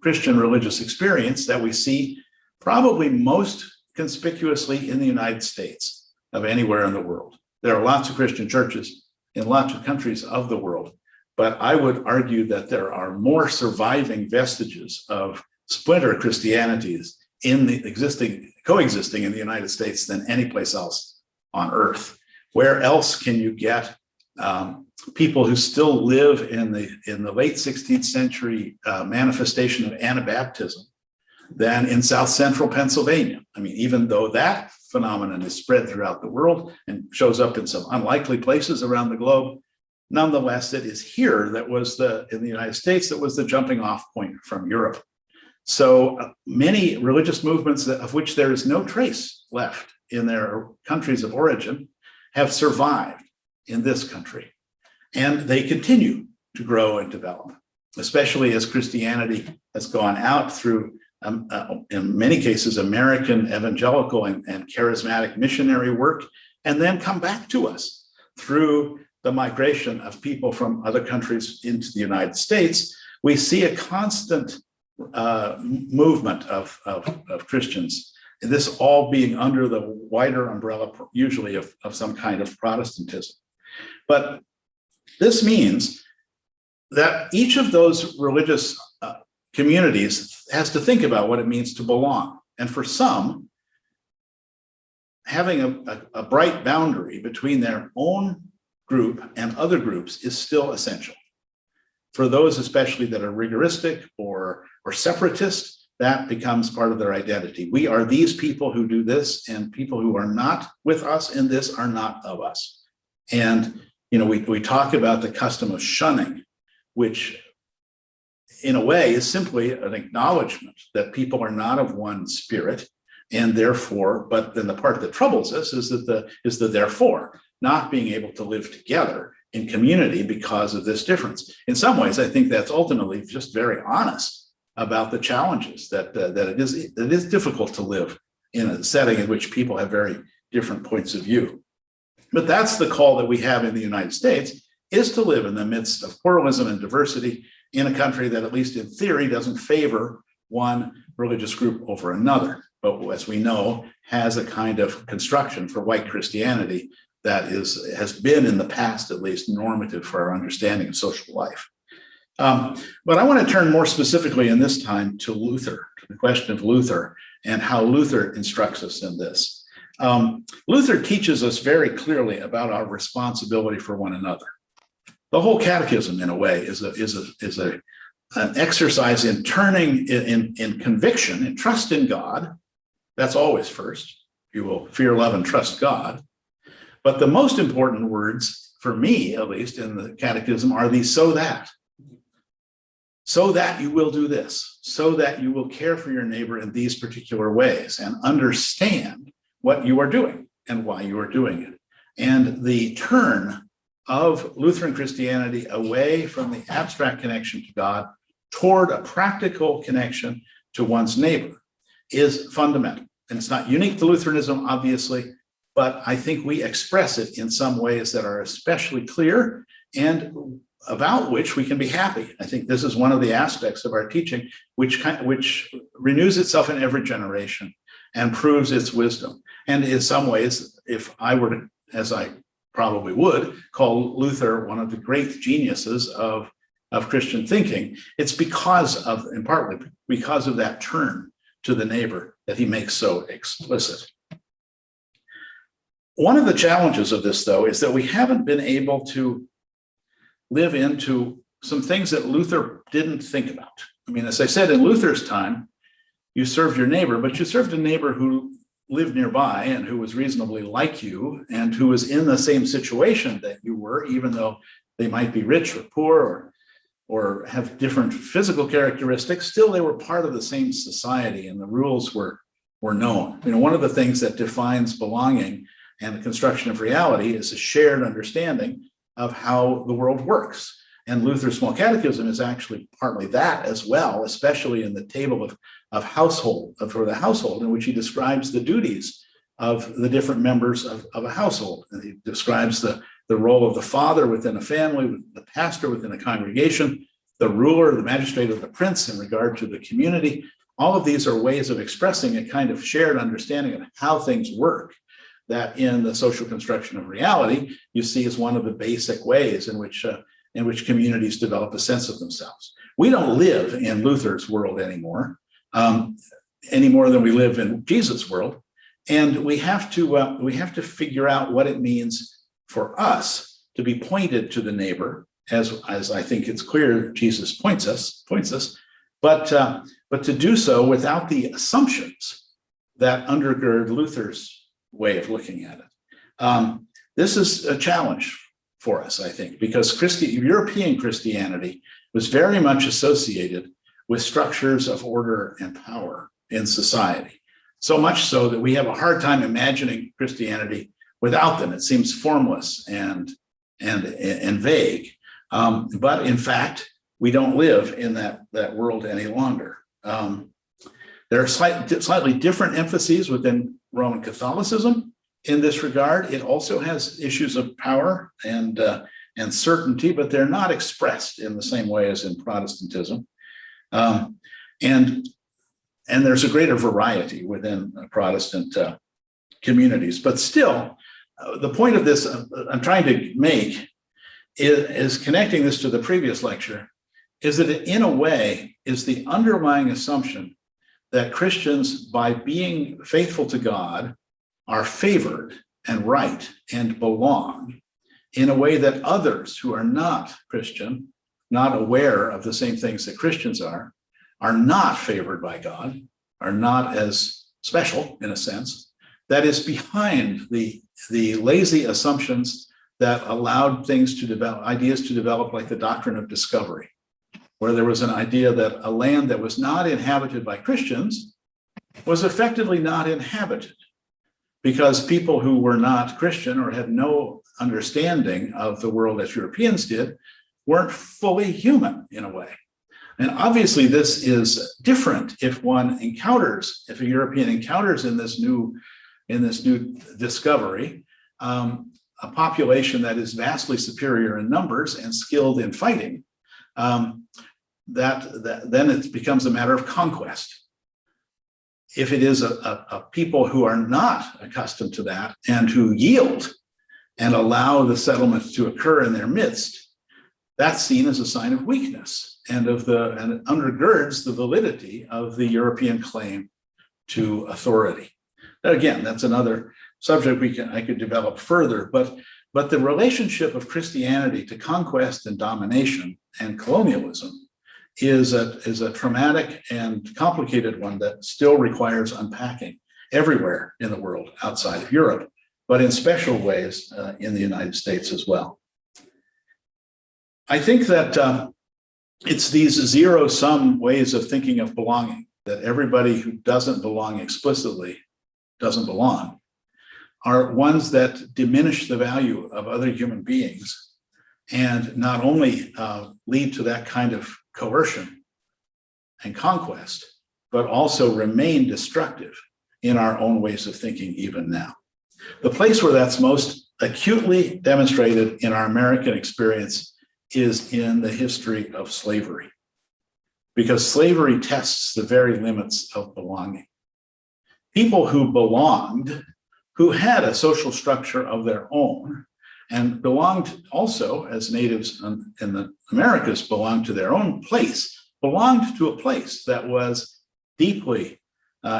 Christian religious experience that we see probably most conspicuously in the United States of anywhere in the world. There are lots of Christian churches in lots of countries of the world, but I would argue that there are more surviving vestiges of splinter Christianities in the coexisting in the United States than any place else on earth. Where else can you get people who still live in the late 16th century manifestation of Anabaptism than in South Central Pennsylvania? I mean, even though that phenomenon is spread throughout the world and shows up in some unlikely places around the globe, nonetheless, it is here that was in the United States, that was the jumping off point from Europe. So many religious movements of which there is no trace left in their countries of origin have survived in this country. And they continue to grow and develop, especially as Christianity has gone out through, in many cases, American evangelical and charismatic missionary work, and then come back to us through the migration of people from other countries into the United States. We see a constant movement of Christians, and this all being under the wider umbrella, usually of some kind of Protestantism. But this means that each of those religious communities has to think about what it means to belong. And for some, having a bright boundary between their own group and other groups is still essential. For those especially that are rigoristic or separatist, that becomes part of their identity. We are these people who do this, and people who are not with us in this are not of us. And we talk about the custom of shunning, which in a way is simply an acknowledgement that people are not of one spirit, and therefore, but then the part that troubles us is the therefore. not being able to live together in community because of this difference. In some ways, I think that's ultimately just very honest about the challenges that it is difficult to live in a setting in which people have very different points of view. But that's the call that we have in the United States, is to live in the midst of pluralism and diversity in a country that, at least in theory, doesn't favor one religious group over another, but as we know, has a kind of construction for white Christianity that has been, in the past at least, normative for our understanding of social life. But I want to turn more specifically in this time to Luther, to the question of Luther and how Luther instructs us in this. Luther teaches us very clearly about our responsibility for one another. The whole catechism, in a way, is an exercise in turning in conviction and trust in God. That's always first. You will fear, love, and trust God. But the most important words, for me at least, in the catechism are these: so that. So that you will do this, so that you will care for your neighbor in these particular ways and understand what you are doing and why you are doing it. And the turn of Lutheran Christianity away from the abstract connection to God toward a practical connection to one's neighbor is fundamental. And it's not unique to Lutheranism, obviously, but I think we express it in some ways that are especially clear and about which we can be happy. I think this is one of the aspects of our teaching which renews itself in every generation and proves its wisdom. And in some ways, if I were to, as I probably would, call Luther one of the great geniuses of Christian thinking, it's because of, and partly because of, that turn to the neighbor that he makes so explicit. One of the challenges of this, though, is that we haven't been able to live into some things that Luther didn't think about. I mean, as I said, in Luther's time, you served your neighbor, but you served a neighbor who lived nearby and who was reasonably like you and who was in the same situation that you were, even though they might be rich or poor or have different physical characteristics. Still, they were part of the same society and the rules were known. You know, one of the things that defines belonging and the construction of reality is a shared understanding of how the world works. And Luther's Small Catechism is actually partly that as well, especially in the table of household, for the household, in which he describes the duties of the different members of a household. And he describes the role of the father within a family, the pastor within a congregation, the ruler, the magistrate, or the prince in regard to the community. All of these are ways of expressing a kind of shared understanding of how things work that in the social construction of reality, you see as one of the basic ways in which communities develop a sense of themselves. We don't live in Luther's world anymore, any more than we live in Jesus' world. And we have to figure out what it means for us to be pointed to the neighbor, as I think it's clear Jesus points us, but to do so without the assumptions that undergird Luther's way of looking at it. This is a challenge for us, I think, because European Christianity was very much associated with structures of order and power in society. So much so that we have a hard time imagining Christianity without them. It seems formless and vague. But in fact, we don't live in that world any longer. There are slightly different emphases within Roman Catholicism in this regard. It also has issues of power and certainty, but they're not expressed in the same way as in Protestantism. And there's a greater variety within Protestant communities. But still, the point of this I'm trying to make is connecting this to the previous lecture, is that it, in a way, is the underlying assumption that Christians, by being faithful to God, are favored and right and belong in a way that others who are not Christian, not aware of the same things that Christians are not favored by God, are not as special in a sense. That is behind the lazy assumptions that allowed things to develop, ideas to develop, like the doctrine of discovery, where there was an idea that a land that was not inhabited by Christians was effectively not inhabited because people who were not Christian or had no understanding of the world as Europeans did weren't fully human in a way. And obviously this is different if a European encounters in this new discovery, a population that is vastly superior in numbers and skilled in fighting, then it becomes a matter of conquest. If it is a people who are not accustomed to that and who yield and allow the settlement to occur in their midst, that's seen as a sign of weakness and it undergirds the validity of the European claim to authority. Again, that's another subject I could develop further, but the relationship of Christianity to conquest and domination and colonialism is a traumatic and complicated one that still requires unpacking everywhere in the world outside of Europe, but in special ways in the United States as well. I think that it's these zero-sum ways of thinking of belonging, that everybody who doesn't belong explicitly doesn't belong, are ones that diminish the value of other human beings and not only lead to that kind of coercion and conquest, but also remain destructive in our own ways of thinking even now. The place where that's most acutely demonstrated in our American experience is in the history of slavery, because slavery tests the very limits of belonging. People who belonged, who had a social structure of their own, and belonged also, as natives in the Americas belonged to their own place, belonged to a place that was deeply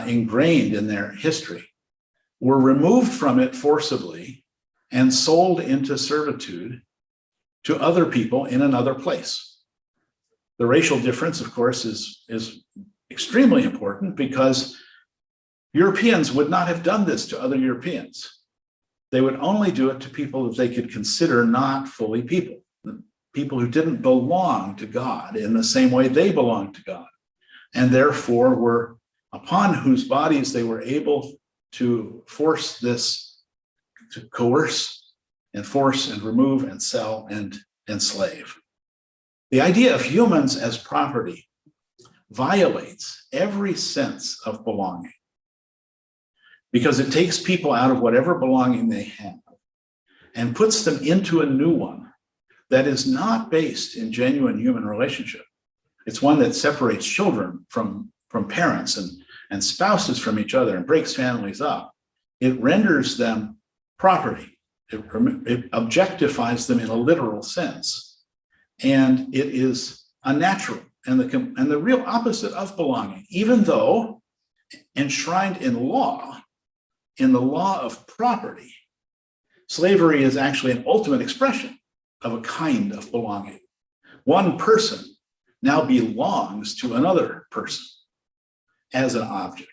ingrained in their history, were removed from it forcibly and sold into servitude to other people in another place. The racial difference, of course, is extremely important because Europeans would not have done this to other Europeans. They would only do it to people that they could consider not fully people, people who didn't belong to God in the same way they belonged to God, and therefore were upon whose bodies they were able to force this, to coerce and force and remove and sell and enslave. The idea of humans as property violates every sense of belonging, because it takes people out of whatever belonging they have and puts them into a new one that is not based in genuine human relationship. It's one that separates children from parents and spouses from each other and breaks families up. It renders them property. It objectifies them in a literal sense. And it is unnatural and the real opposite of belonging, even though enshrined in the law of property, slavery is actually an ultimate expression of a kind of belonging. One person now belongs to another person as an object.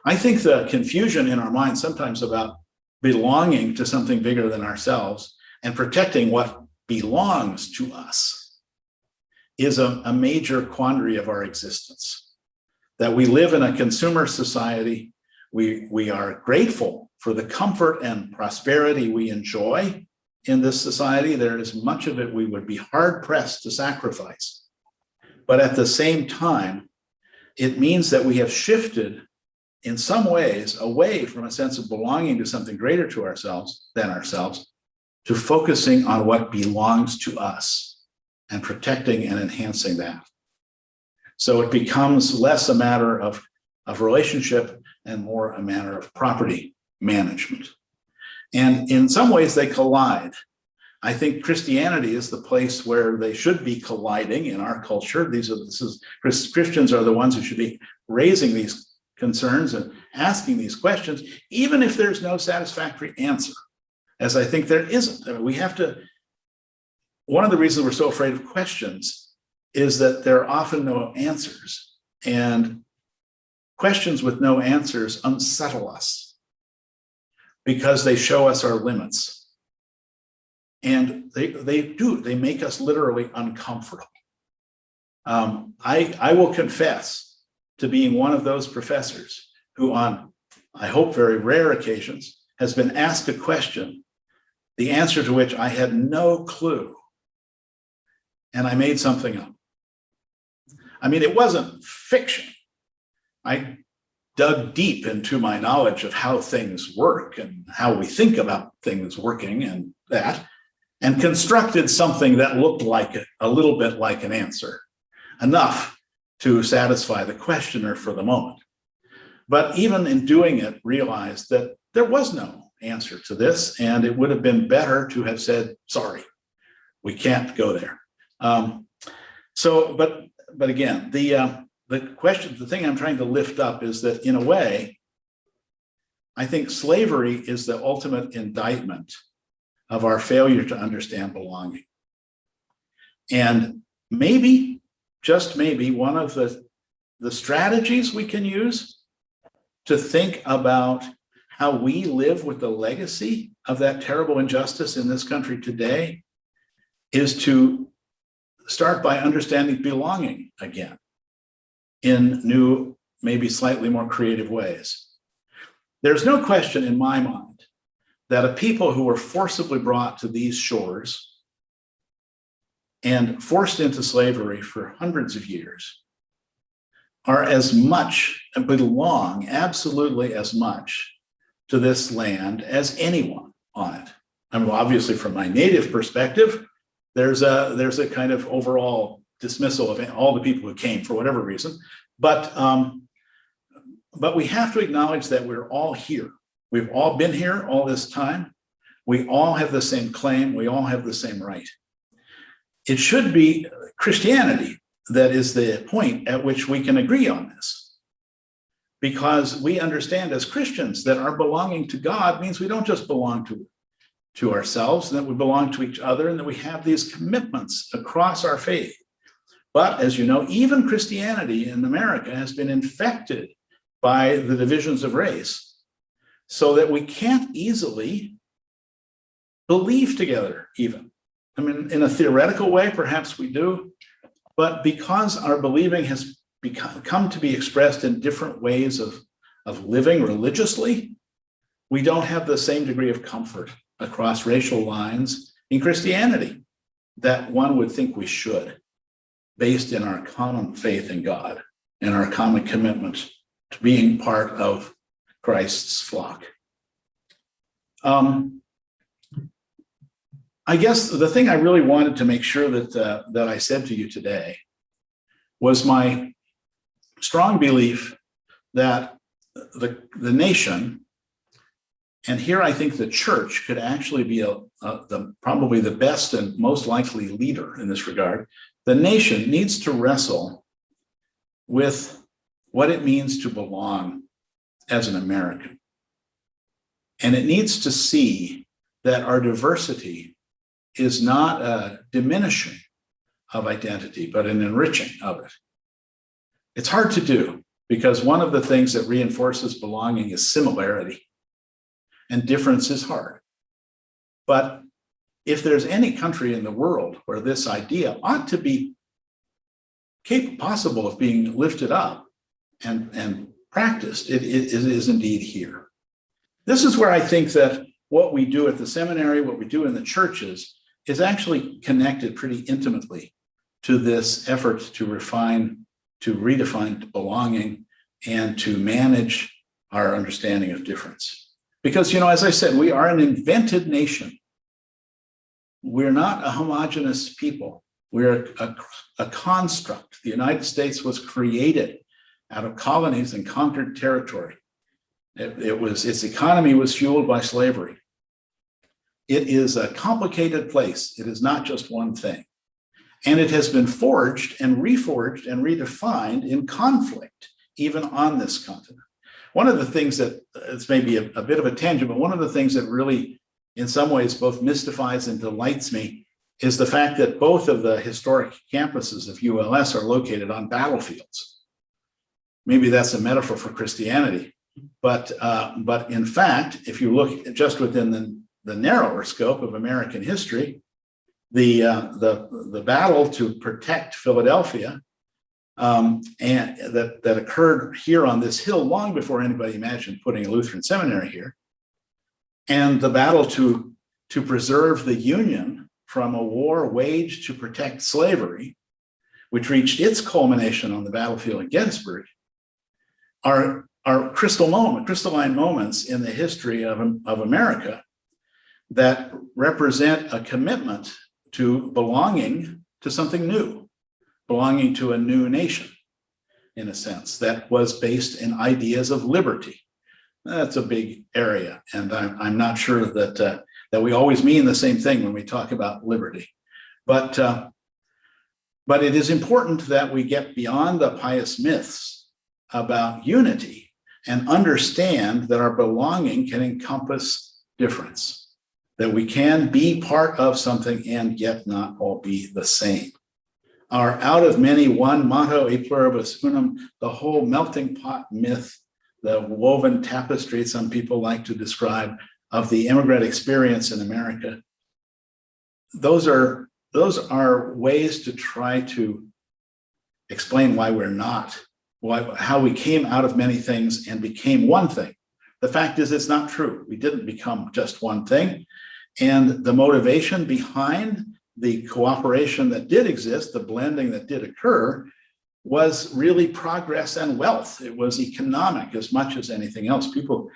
I think the confusion in our minds sometimes about belonging to something bigger than ourselves and protecting what belongs to us is a major quandary of our existence. That we live in a consumer society. We are grateful for the comfort and prosperity we enjoy in this society. There is much of it we would be hard-pressed to sacrifice. But at the same time, it means that we have shifted in some ways away from a sense of belonging to something greater to ourselves than ourselves, to focusing on what belongs to us and protecting and enhancing that. So it becomes less a matter of relationship and more a matter of property management. And in some ways they collide. I think Christianity is the place where they should be colliding in our culture. Christians are the ones who should be raising these concerns and asking these questions, even if there's no satisfactory answer, as I think there isn't. I mean, one of the reasons we're so afraid of questions is that there are often no answers, and questions with no answers unsettle us because they show us our limits. And they make us literally uncomfortable. I will confess to being one of those professors who on, I hope, very rare occasions has been asked a question the answer to which I had no clue. And I made something up. I mean, it wasn't fiction. I dug deep into my knowledge of how things work and how we think about things working and that, and constructed something that looked like it, a little bit like an answer, enough to satisfy the questioner for the moment. But even in doing it, realized that there was no answer to this, and it would have been better to have said, sorry, we can't go there. But again, the question, the thing I'm trying to lift up is that in a way, I think slavery is the ultimate indictment of our failure to understand belonging. And maybe, just maybe, one of the strategies we can use to think about how we live with the legacy of that terrible injustice in this country today is to start by understanding belonging again in new, maybe slightly more creative ways. There's no question in my mind that a people who were forcibly brought to these shores and forced into slavery for hundreds of years are as much, and belong absolutely as much to this land as anyone on it. I mean, obviously from my native perspective, there's a kind of overall dismissal of all the people who came for whatever reason, but we have to acknowledge that we're all here. We've all been here all this time. We all have the same claim. We all have the same right. It should be Christianity that is the point at which we can agree on this, because we understand as Christians that our belonging to God means we don't just belong to ourselves, and that we belong to each other, and that we have these commitments across our faith. But as you know, even Christianity in America has been infected by the divisions of race, so that we can't easily believe together even. I mean, in a theoretical way, perhaps we do, but because our believing has come to be expressed in different ways of living religiously, we don't have the same degree of comfort across racial lines in Christianity that one would think we should, based in our common faith in God and our common commitment to being part of Christ's flock. I guess the thing I really wanted to make sure that I said to you today was my strong belief that the nation, and here I think the church could actually be probably the best and most likely leader in this regard. The nation needs to wrestle with what it means to belong as an American. And it needs to see that our diversity is not a diminishing of identity, but an enriching of it. It's hard to do because one of the things that reinforces belonging is similarity, and difference is hard. But if there's any country in the world where this idea ought to be possible of being lifted up and practiced, it is indeed here. This is where I think that what we do at the seminary, what we do in the churches, is actually connected pretty intimately to this effort to redefine belonging and to manage our understanding of difference. Because, as I said, we are an invented nation. We're not a homogeneous people. We're a construct. The United States was created out of colonies and conquered territory. Its economy was fueled by slavery. It is a complicated place. It is not just one thing. And it has been forged and reforged and redefined in conflict, even on this continent. One of the things that, it's maybe a bit of a tangent, but one of the things that really, in some ways, both mystifies and delights me is the fact that both of the historic campuses of ULS are located on battlefields. Maybe that's a metaphor for Christianity, but in fact, if you look just within the narrower scope of American history, the battle to protect Philadelphia and that occurred here on this hill long before anybody imagined putting a Lutheran seminary here, and the battle to to preserve the Union from a war waged to protect slavery, which reached its culmination on the battlefield of Gettysburg, are crystalline moments in the history of America that represent a commitment to belonging to something new, belonging to a new nation, in a sense, that was based in ideas of liberty. That's a big area, and I'm not sure that we always mean the same thing when we talk about liberty. But it is important that we get beyond the pious myths about unity and understand that our belonging can encompass difference, that we can be part of something and yet not all be the same. Our out of many one motto, e pluribus unum, the whole melting pot myth, the woven tapestry some people like to describe of the immigrant experience in America, those are ways to try to explain why we're not, how we came out of many things and became one thing. The fact is, it's not true. We didn't become just one thing. And the motivation behind the cooperation that did exist, the blending that did occur, was really progress and wealth. It was economic as much as anything else. People,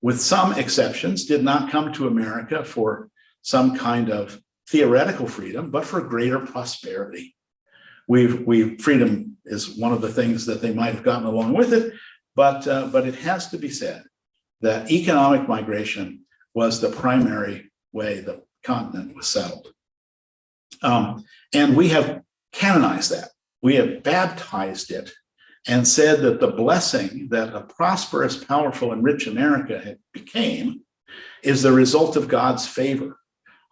with some exceptions, did not come to America for some kind of theoretical freedom, but for greater prosperity. Freedom is one of the things that they might have gotten along with it, but it has to be said that economic migration was the primary way the continent was settled. And we have canonized that. We have baptized it and said that the blessing that a prosperous, powerful, and rich America became is the result of God's favor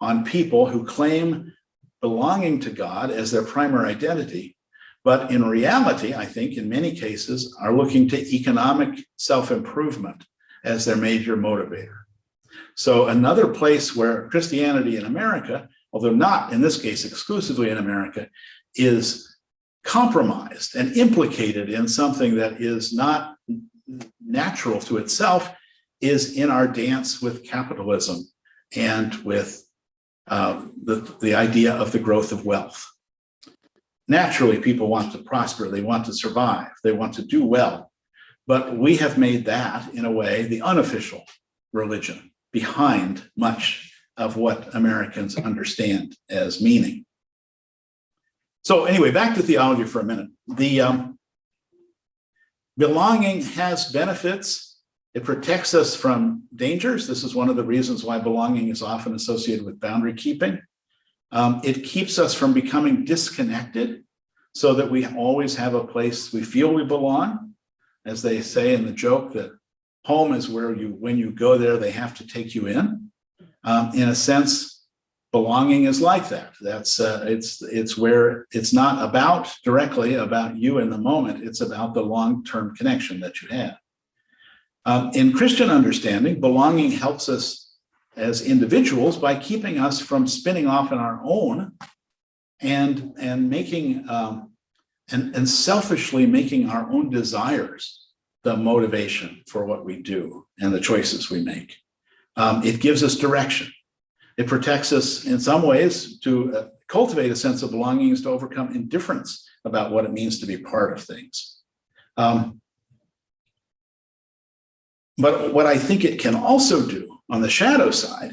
on people who claim belonging to God as their primary identity, but in reality, I think in many cases, are looking to economic self-improvement as their major motivator. So another place where Christianity in America, although not in this case exclusively in America, is compromised and implicated in something that is not natural to itself, is in our dance with capitalism and with the idea of the growth of wealth. Naturally, people want to prosper, they want to survive, they want to do well, but we have made that, in a way, the unofficial religion behind much of what Americans understand as meaning. So anyway, back to theology for a minute. The belonging has benefits. It protects us from dangers. This is one of the reasons why belonging is often associated with boundary keeping. It keeps us from becoming disconnected so that we always have a place we feel we belong. As they say in the joke that home is where when you go there, they have to take you in. In a sense, belonging is like that. It's where it's not directly about you in the moment. It's about the long-term connection that you have. In Christian understanding, belonging helps us as individuals by keeping us from spinning off on our own and making and selfishly making our own desires the motivation for what we do and the choices we make. It gives us direction. It protects us in some ways. To cultivate a sense of belonging is to overcome indifference about what it means to be part of things. But what I think it can also do on the shadow side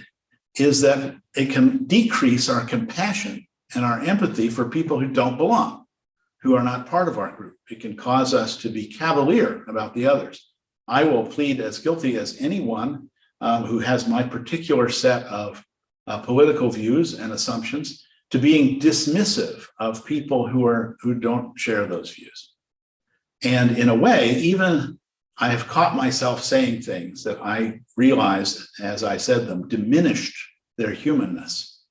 is that it can decrease our compassion and our empathy for people who don't belong, who are not part of our group. It can cause us to be cavalier about the others. I will plead as guilty as anyone who has my particular set of political views and assumptions to being dismissive of people who don't share those views. And in a way, even I have caught myself saying things that I realized as I said them diminished their humanness.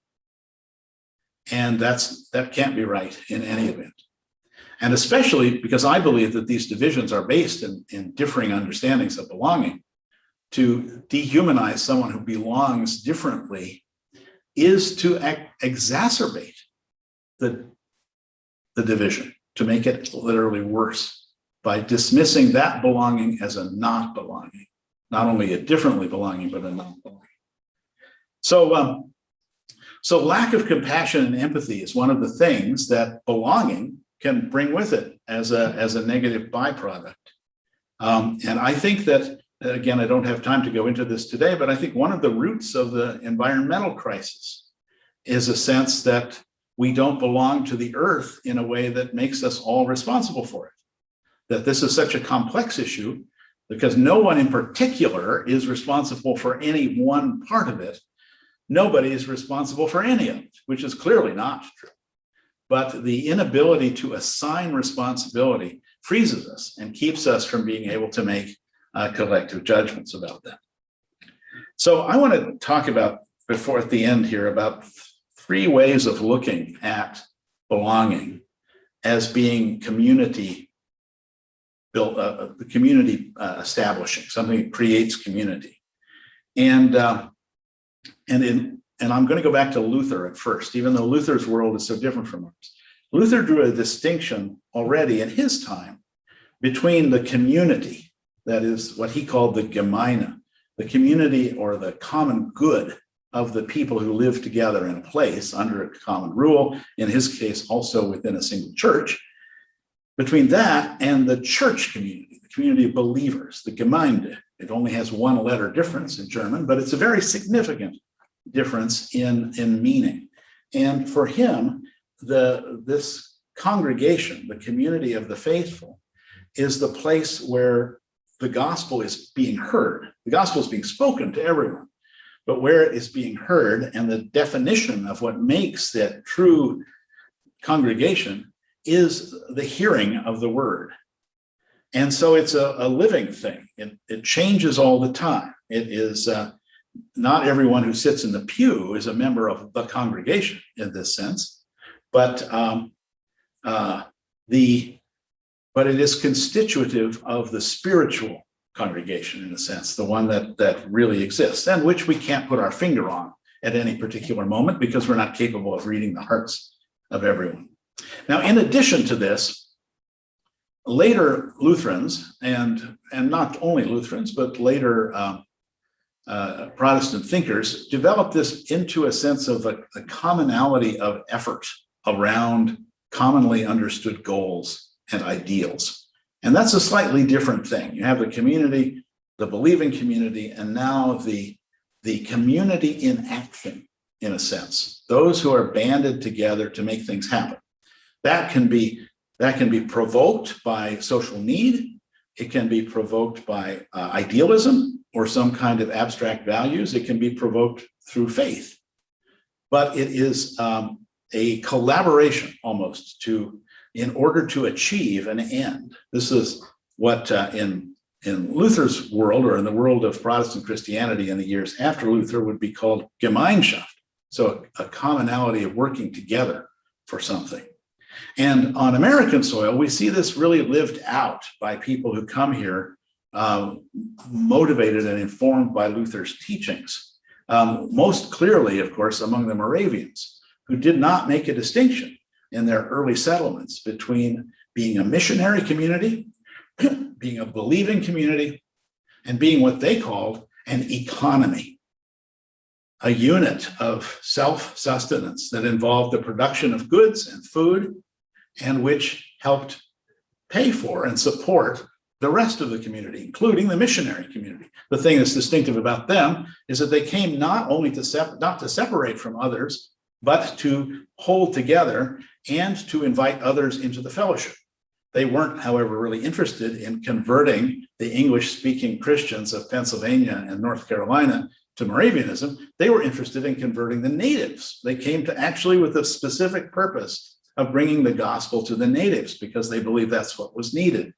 And that can't be right in any event. And especially because I believe that these divisions are based in differing understandings of belonging. To dehumanize someone who belongs differently is to exacerbate the division, to make it literally worse by dismissing that belonging as a not belonging, not only a differently belonging, but a not belonging. So So lack of compassion and empathy is one of the things that belonging can bring with it as a negative byproduct. And I think that, again, I don't have time to go into this today, but I think one of the roots of the environmental crisis is a sense that we don't belong to the earth in a way that makes us all responsible for it. That this is such a complex issue because no one in particular is responsible for any one part of it. Nobody is responsible for any of it, which is clearly not true. But the inability to assign responsibility freezes us and keeps us from being able to make collective judgments about that. So I want to talk about, before at the end here, about 3 ways of looking at belonging as being community built, community establishing, something that creates community. And I'm going to go back to Luther at first, even though Luther's world is so different from ours. Luther drew a distinction already in his time between the community, that is what he called the Gemeine, the community or the common good of the people who live together in a place under a common rule, in his case also within a single church, between that and the church community, the community of believers, the Gemeinde. It only has 1 letter difference in German, but it's a very significant difference in meaning. And for him, this congregation, the community of the faithful, is the place where the gospel is being heard. The gospel is being spoken to everyone, but where it is being heard and the definition of what makes that true congregation is the hearing of the word. And so it's a living thing. It changes all the time. It is not everyone who sits in the pew is a member of the congregation in this sense, but it is constitutive of the spiritual congregation in a sense, the one that really exists and which we can't put our finger on at any particular moment because we're not capable of reading the hearts of everyone. Now, in addition to this, later Lutherans, and not only Lutherans, but later Protestant thinkers developed this into a sense of a commonality of effort around commonly understood goals and ideals. And that's a slightly different thing. You have the community, the believing community, and now the community in action, in a sense, those who are banded together to make things happen. That can be provoked by social need. It can be provoked by idealism or some kind of abstract values. It can be provoked through faith. But it is a collaboration almost in order to achieve an end. This is what in Luther's world, or in the world of Protestant Christianity in the years after Luther, would be called Gemeinschaft. So a commonality of working together for something. And on American soil, we see this really lived out by people who come here motivated and informed by Luther's teachings. Most clearly, of course, among the Moravians, who did not make a distinction in their early settlements between being a missionary community, being a believing community, and being what they called an economy, a unit of self-sustenance that involved the production of goods and food, and which helped pay for and support the rest of the community, including the missionary community. The thing that's distinctive about them is that they came not only not to separate from others, but to hold together and to invite others into the fellowship. They weren't, however, really interested in converting the English-speaking Christians of Pennsylvania and North Carolina to Moravianism. They were interested in converting the natives. They came to actually with a specific purpose of bringing the gospel to the natives because they believed that's what was needed.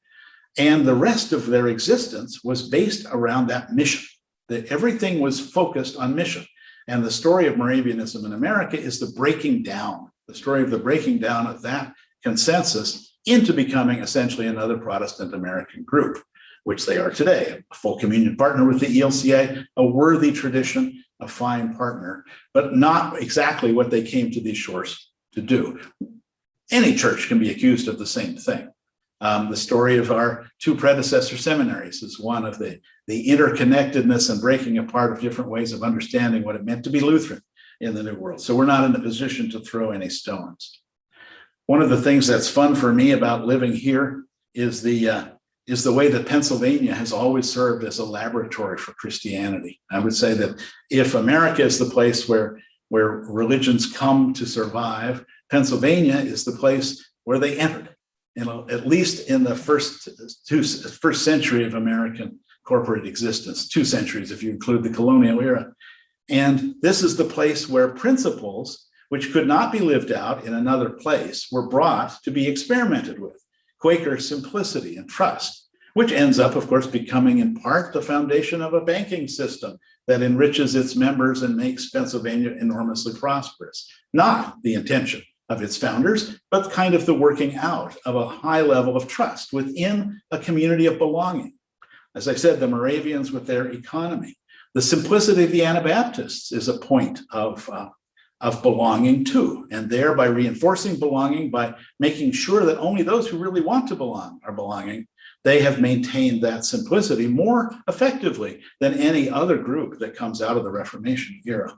And the rest of their existence was based around that mission, that everything was focused on mission. And the story of Moravianism in America is the breaking down, the story of the breaking down of that consensus into becoming essentially another Protestant American group, which they are today, a full communion partner with the ELCA, a worthy tradition, a fine partner, but not exactly what they came to these shores to do. Any church can be accused of the same thing. The story of our 2 predecessor seminaries is one of the interconnectedness and breaking apart of different ways of understanding what it meant to be Lutheran in the New World. So we're not in a position to throw any stones. One of the things that's fun for me about living here is the way that Pennsylvania has always served as a laboratory for Christianity. I would say that if America is the place where religions come to survive, Pennsylvania is the place where they entered. At least in the first century of American corporate existence, 2 centuries if you include the colonial era. And this is the place where principles which could not be lived out in another place were brought to be experimented with. Quaker simplicity and trust, which ends up, of course, becoming in part the foundation of a banking system that enriches its members and makes Pennsylvania enormously prosperous. Not the intention of its founders, but kind of the working out of a high level of trust within a community of belonging. As I said, the Moravians with their economy. The simplicity of the Anabaptists is a point of belonging too, and thereby reinforcing belonging by making sure that only those who really want to belong are belonging. They have maintained that simplicity more effectively than any other group that comes out of the Reformation era.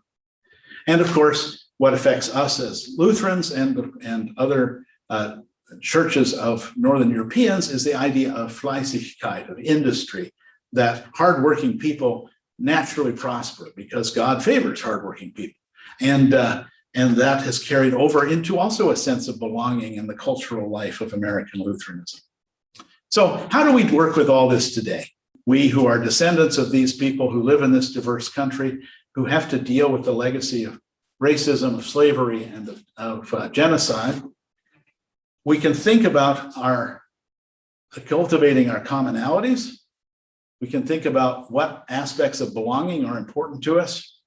And of course, what affects us as Lutherans and other churches of Northern Europeans is the idea of Fleißigkeit, of industry, that hardworking people naturally prosper because God favors hardworking people. And that has carried over into also a sense of belonging in the cultural life of American Lutheranism. So how do we work with all this today? We who are descendants of these people who live in this diverse country, who have to deal with the legacy of racism, of slavery, and of genocide, we can think about cultivating our commonalities. We can think about what aspects of belonging are important to us,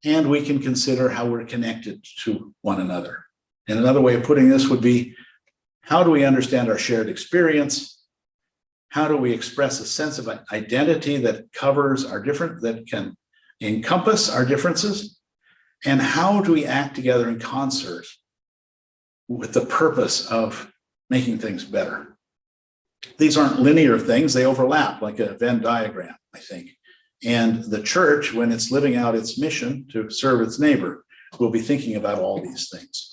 and we can consider how we're connected to one another. And another way of putting this would be, how do we understand our shared experience? How do we express a sense of identity that covers that can encompass our differences? And how do we act together in concert with the purpose of making things better? These aren't linear things, they overlap like a Venn diagram, I think. And the church, when it's living out its mission to serve its neighbor, will be thinking about all these things.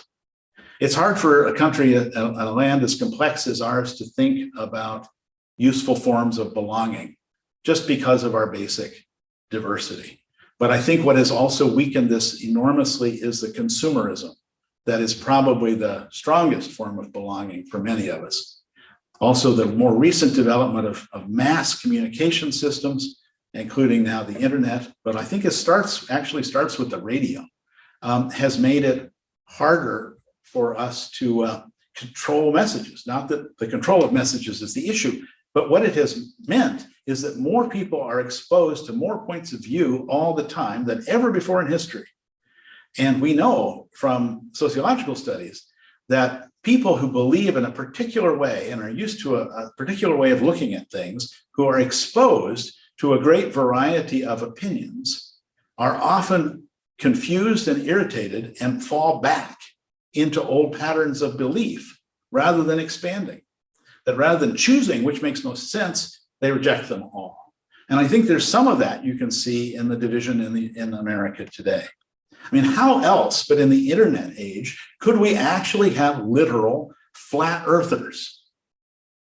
It's hard for a country, a land as complex as ours, to think about useful forms of belonging just because of our basic diversity. But I think what has also weakened this enormously is the consumerism that is probably the strongest form of belonging for many of us. Also, the more recent development of mass communication systems, including now the internet, but I think it actually starts with the radio, has made it harder for us to control messages. Not that the control of messages is the issue, but what it has meant is that more people are exposed to more points of view all the time than ever before in history. And we know from sociological studies that people who believe in a particular way and are used to a particular way of looking at things, who are exposed to a great variety of opinions, are often confused and irritated and fall back into old patterns of belief rather than expanding. That rather than choosing which makes most sense, they reject them all. And I think there's some of that you can see in the division in America today. I mean, how else but in the internet age could we actually have literal flat earthers?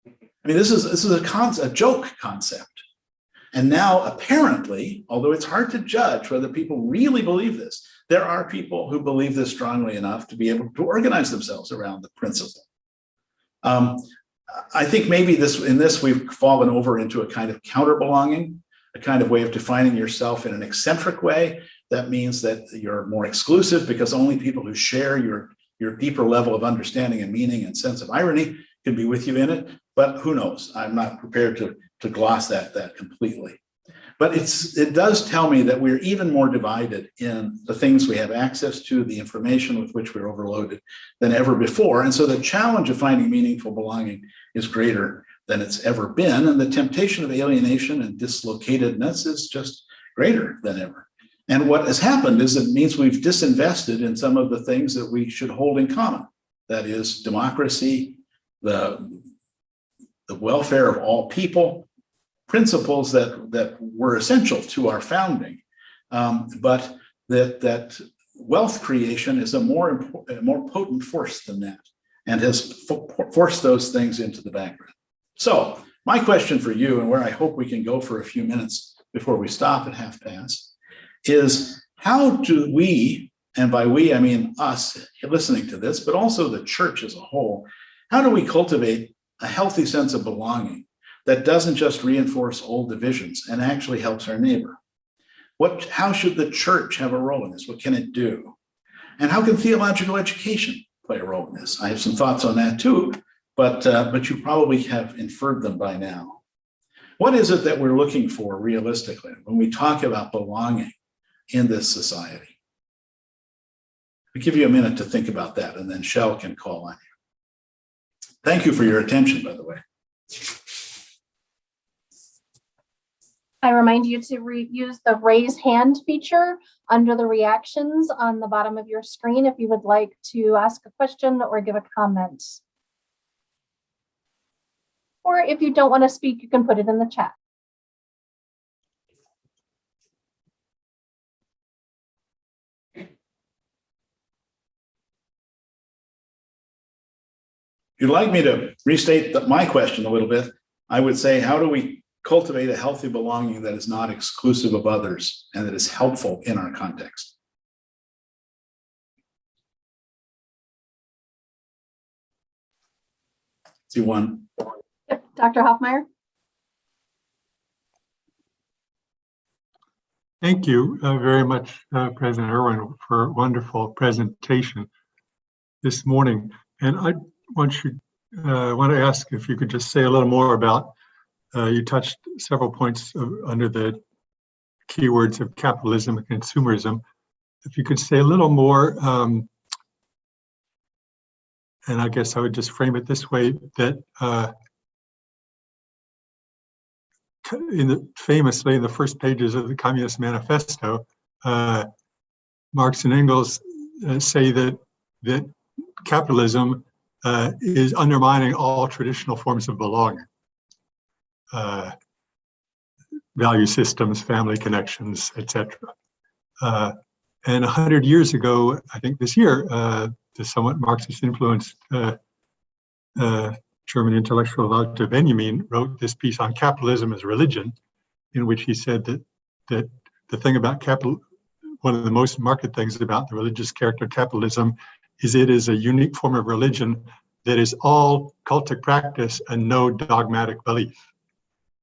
I mean, this is a joke concept. And now apparently, although it's hard to judge whether people really believe this, there are people who believe this strongly enough to be able to organize themselves around the principle. I think maybe in this we've fallen over into a kind of counter belonging, a kind of way of defining yourself in an eccentric way. That means that you're more exclusive because only people who share your deeper level of understanding and meaning and sense of irony can be with you in it. But who knows? I'm not prepared to gloss that completely. But it does tell me that we're even more divided in the things we have access to, the information with which we're overloaded than ever before. And so the challenge of finding meaningful belonging is greater than it's ever been. And the temptation of alienation and dislocatedness is just greater than ever. And what has happened is it means we've disinvested in some of the things that we should hold in common. That is democracy, the welfare of all people, principles that were essential to our founding, but that wealth creation is a more potent force than that, and has forced those things into the background. So my question for you, and where I hope we can go for a few minutes before we stop at past, is how do we, and by we I mean us listening to this, but also the church as a whole, how do we cultivate a healthy sense of belonging that doesn't just reinforce old divisions and actually helps our neighbor? How should the church have a role in this? What can it do? And how can theological education play a role in this? I have some thoughts on that too, but you probably have inferred them by now. What is it that we're looking for realistically when we talk about belonging in this society? I'll give you a minute to think about that, and then Shell can call on you. Thank you for your attention, by the way. I remind you to use the raise hand feature under the reactions on the bottom of your screen if you would like to ask a question or give a comment. Or if you don't want to speak, you can put it in the chat. If you'd like me to restate my question a little bit, I would say, how do we cultivate a healthy belonging that is not exclusive of others and that is helpful in our context? See one. Yep. Dr. Hoffmeyer. Thank you very much, President Erwin, for a wonderful presentation this morning. And I want to ask if you could just say a little more about, you touched several points under the keywords of capitalism and consumerism. If you could say a little more, and I guess I would just frame it this way, that famously in the first pages of the Communist Manifesto, Marx and Engels say that capitalism is undermining all traditional forms of belonging. Value systems, family connections, etc. And 100 years ago, I think this year, the somewhat Marxist influenced German intellectual Otto wrote this piece on capitalism as religion, in which he said that the thing about capital, one of the most marked things about the religious character of capitalism is it is a unique form of religion that is all cultic practice and no dogmatic belief.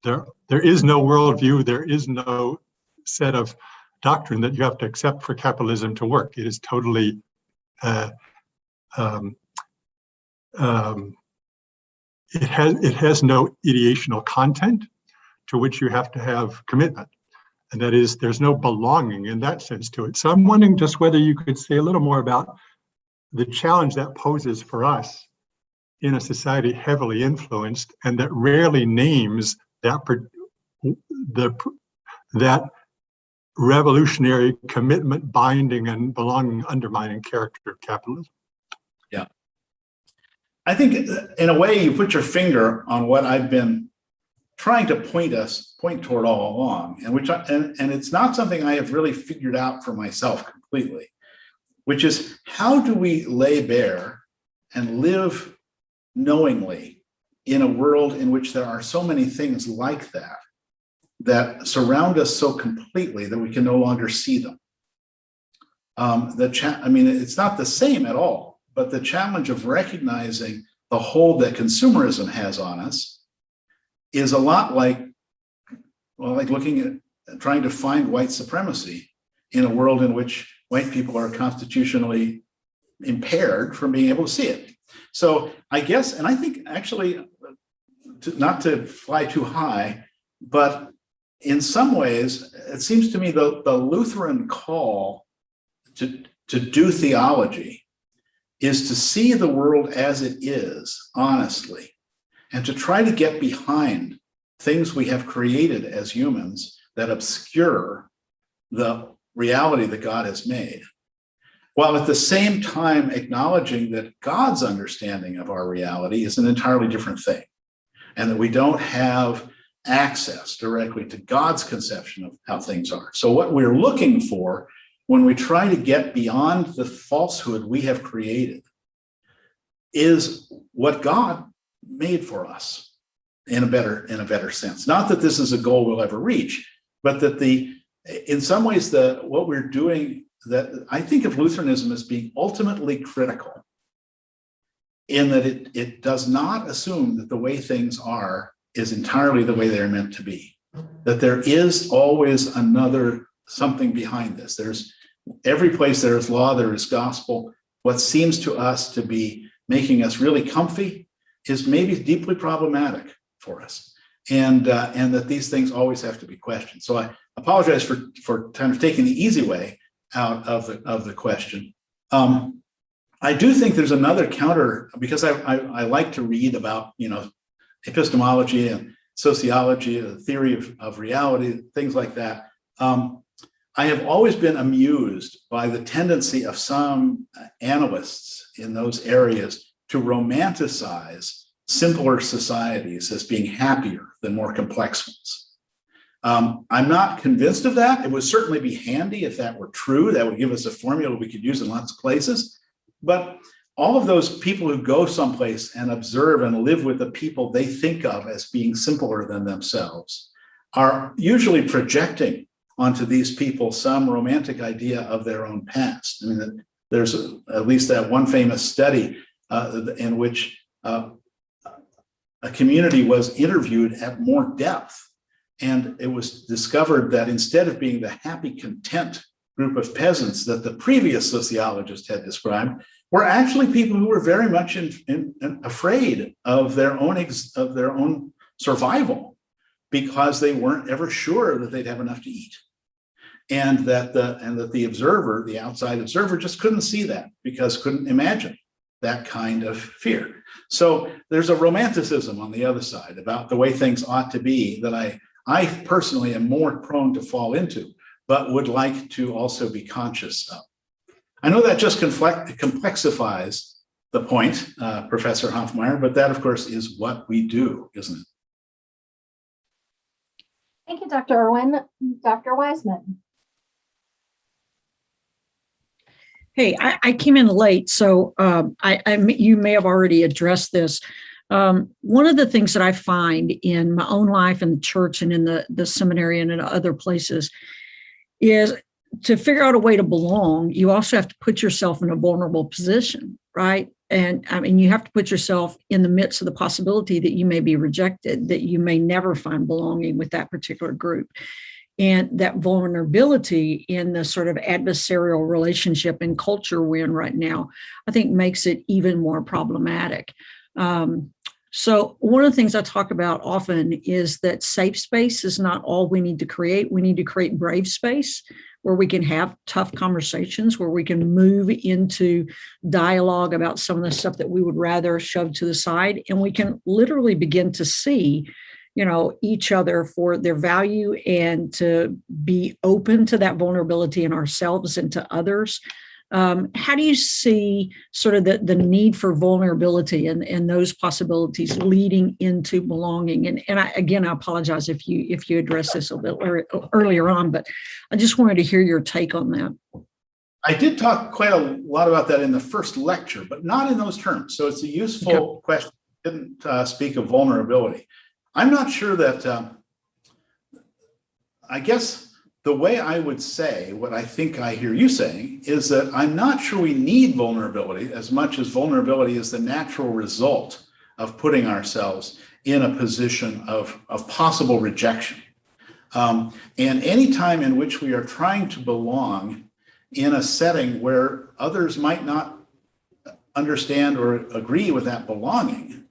There is no worldview, there is no set of doctrine that you have to accept for capitalism to work. It is totally it has no ideational content to which you have to have commitment. And that is, there's no belonging in that sense to it. So I'm wondering just whether you could say a little more about the challenge that poses for us in a society heavily influenced and that rarely names that revolutionary commitment binding and belonging undermining character of capitalism. Yeah. I think in a way you put your finger on what I've been trying to point toward all along, and it's not something I have really figured out for myself completely, which is how do we lay bare and live knowingly in a world in which there are so many things like that surround us so completely that we can no longer see them. I mean, it's not the same at all, but the challenge of recognizing the hold that consumerism has on us is a lot like looking at trying to find white supremacy in a world in which white people are constitutionally impaired from being able to see it. So I guess, and I think actually, not to fly too high, but in some ways, it seems to me the Lutheran call to do theology is to see the world as it is, honestly, and to try to get behind things we have created as humans that obscure the reality that God has made, while at the same time acknowledging that God's understanding of our reality is an entirely different thing, and that we don't have access directly to God's conception of how things are. So what we're looking for when we try to get beyond the falsehood we have created, is what God made for us in a better sense. Not that this is a goal we'll ever reach, but that in some ways, what we're doing, that I think of Lutheranism as being ultimately critical, in that it does not assume that the way things are is entirely the way they're meant to be. That there is always another something behind this. There's every place there is law, there is gospel. What seems to us to be making us really comfy is maybe deeply problematic for us, and that these things always have to be questioned. So I apologize for kind of taking the easy way out of the question. I do think there's another counter, because I like to read about epistemology and sociology, the theory of reality, things like that. I have always been amused by the tendency of some analysts in those areas to romanticize simpler societies as being happier than more complex ones. I'm not convinced of that. It would certainly be handy if that were true. That would give us a formula we could use in lots of places. But all of those people who go someplace and observe and live with the people they think of as being simpler than themselves are usually projecting onto these people some romantic idea of their own past. I mean, there's at least that one famous study in which a community was interviewed at more depth, and it was discovered that instead of being the happy, content group of peasants that the previous sociologist had described, were actually people who were very much afraid of their own survival, because they weren't ever sure that they'd have enough to eat, and that the observer, the outside observer, just couldn't see that, because couldn't imagine that kind of fear. So there's a romanticism on the other side about the way things ought to be that I personally am more prone to fall into, but would like to also be conscious of. I know that just complexifies the point, Professor Hofmeier, but that, of course, is what we do, isn't it? Thank you, Dr. Erwin. Dr. Wiseman. Hey, I came in late, so you may have already addressed this. One of the things that I find in my own life in the church and in the seminary and in other places is to figure out a way to belong, you also have to put yourself in a vulnerable position, right? And I mean, you have to put yourself in the midst of the possibility that you may be rejected, that you may never find belonging with that particular group. And that vulnerability in the sort of adversarial relationship and culture we're in right now, I think makes it even more problematic. So one of the things I talk about often is that safe space is not all we need to create. We need to create brave space where we can have tough conversations, where we can move into dialogue about some of the stuff that we would rather shove to the side. And we can literally begin to see each other for their value and to be open to that vulnerability in ourselves and to others. How do you see sort of the need for vulnerability and those possibilities leading into belonging? And I apologize if you addressed this a bit earlier on, but I just wanted to hear your take on that. I did talk quite a lot about that in the first lecture, but not in those terms. So it's a useful question. I didn't speak of vulnerability. I'm not sure that, I guess the way I would say what I think I hear you saying is that I'm not sure we need vulnerability as much as vulnerability is the natural result of putting ourselves in a position of possible rejection. And any time in which we are trying to belong in a setting where others might not understand or agree with that belonging,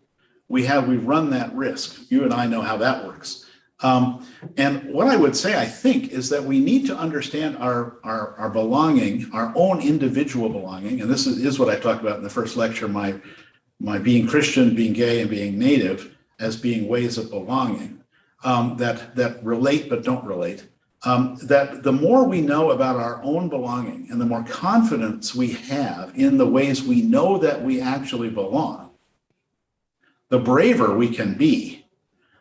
we run that risk. You and I know how that works. And what I would say, I think, is that we need to understand our belonging, our own individual belonging. And this is what I talked about in the first lecture, my being Christian, being gay, and being native as being ways of belonging that relate but don't relate. That the more we know about our own belonging and the more confidence we have in the ways we know that we actually belong, the braver we can be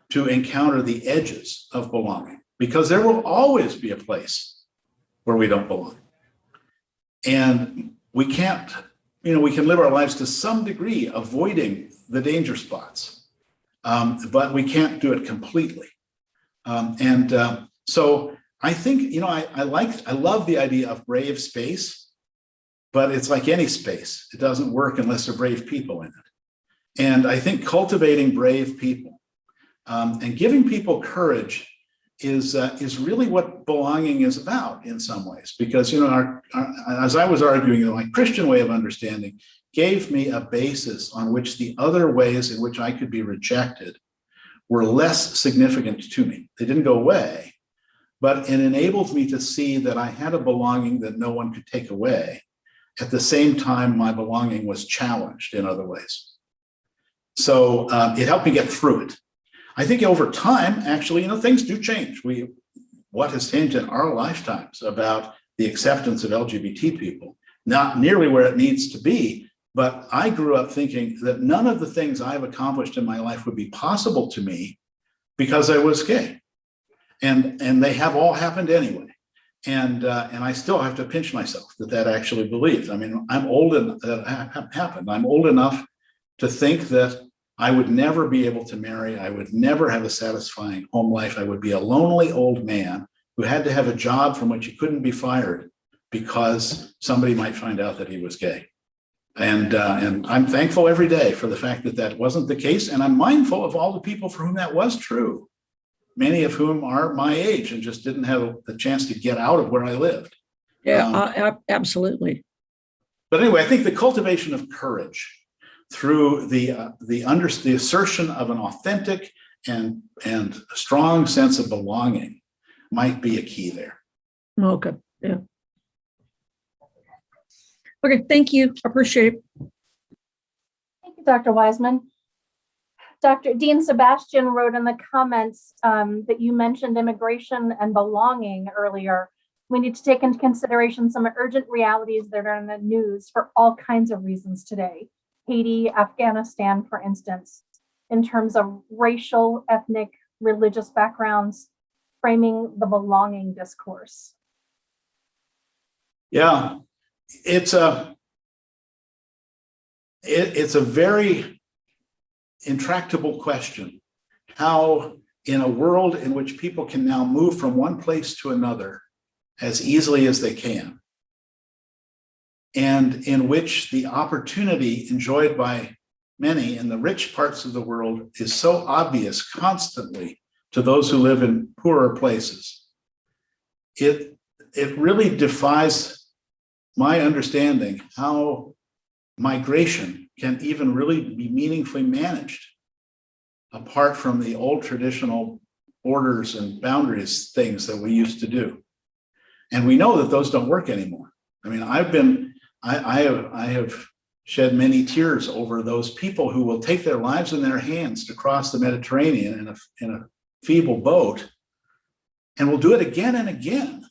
to encounter the edges of belonging, because there will always be a place where we don't belong. And we can't, we can live our lives to some degree avoiding the danger spots, but we can't do it completely. So I think, I love the idea of brave space, but it's like any space. It doesn't work unless there are brave people in it. And I think cultivating brave people and giving people courage is really what belonging is about in some ways, because as I was arguing, my Christian way of understanding gave me a basis on which the other ways in which I could be rejected were less significant to me. They didn't go away, but it enabled me to see that I had a belonging that no one could take away. At the same time, my belonging was challenged in other ways. So it helped me get through it. I think over time, actually, things do change. What has changed in our lifetimes about the acceptance of LGBT people, not nearly where it needs to be, but I grew up thinking that none of the things I've accomplished in my life would be possible to me because I was gay. And they have all happened anyway. And I still have to pinch myself that actually believes. I mean, I'm old enough that happened. I'm old enough to think that I would never be able to marry. I would never have a satisfying home life. I would be a lonely old man who had to have a job from which he couldn't be fired because somebody might find out that he was gay. And I'm thankful every day for the fact that wasn't the case. And I'm mindful of all the people for whom that was true, many of whom are my age and just didn't have the chance to get out of where I lived. Yeah, absolutely. But anyway, I think the cultivation of courage through the assertion of an authentic and strong sense of belonging might be a key there. Okay. Yeah. Okay. Thank you. Appreciate it. Thank you, Dr. Wiseman. Dr. Dean Sebastian wrote in the comments that you mentioned immigration and belonging earlier. We need to take into consideration some urgent realities that are in the news for all kinds of reasons today. Haiti, Afghanistan, for instance, in terms of racial, ethnic, religious backgrounds, framing the belonging discourse. Yeah, it's a very intractable question. How, in a world in which people can now move from one place to another as easily as they can, and in which the opportunity enjoyed by many in the rich parts of the world is so obvious constantly to those who live in poorer places, it really defies my understanding how migration can even really be meaningfully managed apart from the old traditional borders and boundaries things that we used to do. And we know that those don't work anymore. I mean, I have shed many tears over those people who will take their lives in their hands to cross the Mediterranean in a feeble boat, and will do it again and again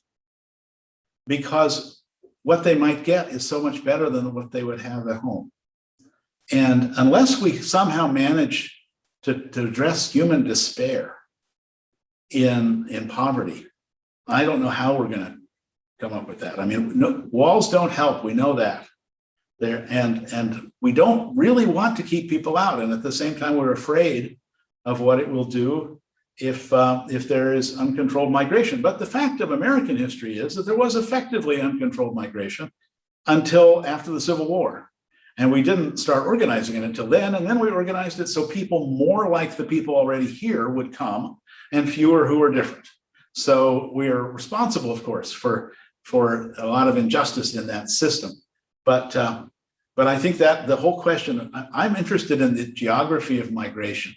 because what they might get is so much better than what they would have at home. And unless we somehow manage to address human despair in poverty, I don't know how we're going to come up with that. I mean, walls don't help. We know that. And we don't really want to keep people out. And at the same time, we're afraid of what it will do if there is uncontrolled migration. But the fact of American history is that there was effectively uncontrolled migration until after the Civil War. And we didn't start organizing it until then. And then we organized it so people more like the people already here would come and fewer who are different. So we are responsible, of course, for a lot of injustice in that system. But I think that the whole question, I'm interested in the geography of migration.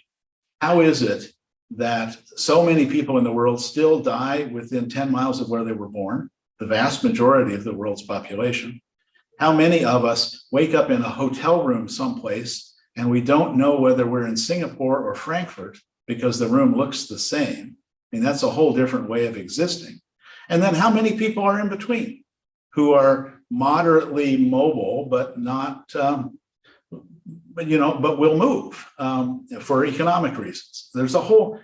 How is it that so many people in the world still die within 10 miles of where they were born, the vast majority of the world's population? How many of us wake up in a hotel room someplace and we don't know whether we're in Singapore or Frankfurt because the room looks the same? I mean, that's a whole different way of existing. And then how many people are in between who are moderately mobile, but not, but will move for economic reasons? There's a whole,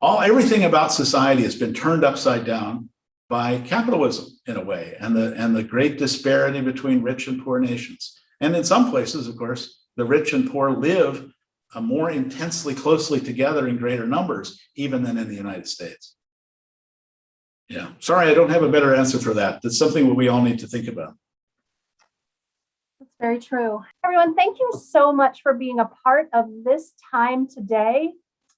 everything about society has been turned upside down by capitalism in a way, and the great disparity between rich and poor nations. And in some places, of course, the rich and poor live more intensely closely together in greater numbers, even than in the United States. Yeah, sorry, I don't have a better answer for that. That's something that we all need to think about. That's very true. Everyone, thank you so much for being a part of this time today.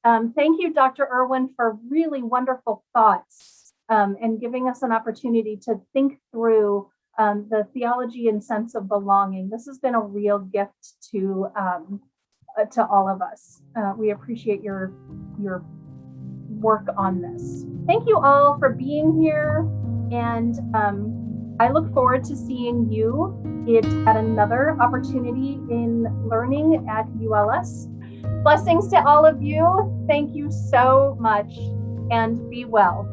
Thank you, Dr. Erwin, for really wonderful thoughts and giving us an opportunity to think through the theology and sense of belonging. This has been a real gift to all of us. We appreciate your work on this. Thank you all for being here, and I look forward to seeing you at another opportunity in learning at ULS. Blessings to all of you. Thank you so much, and be well.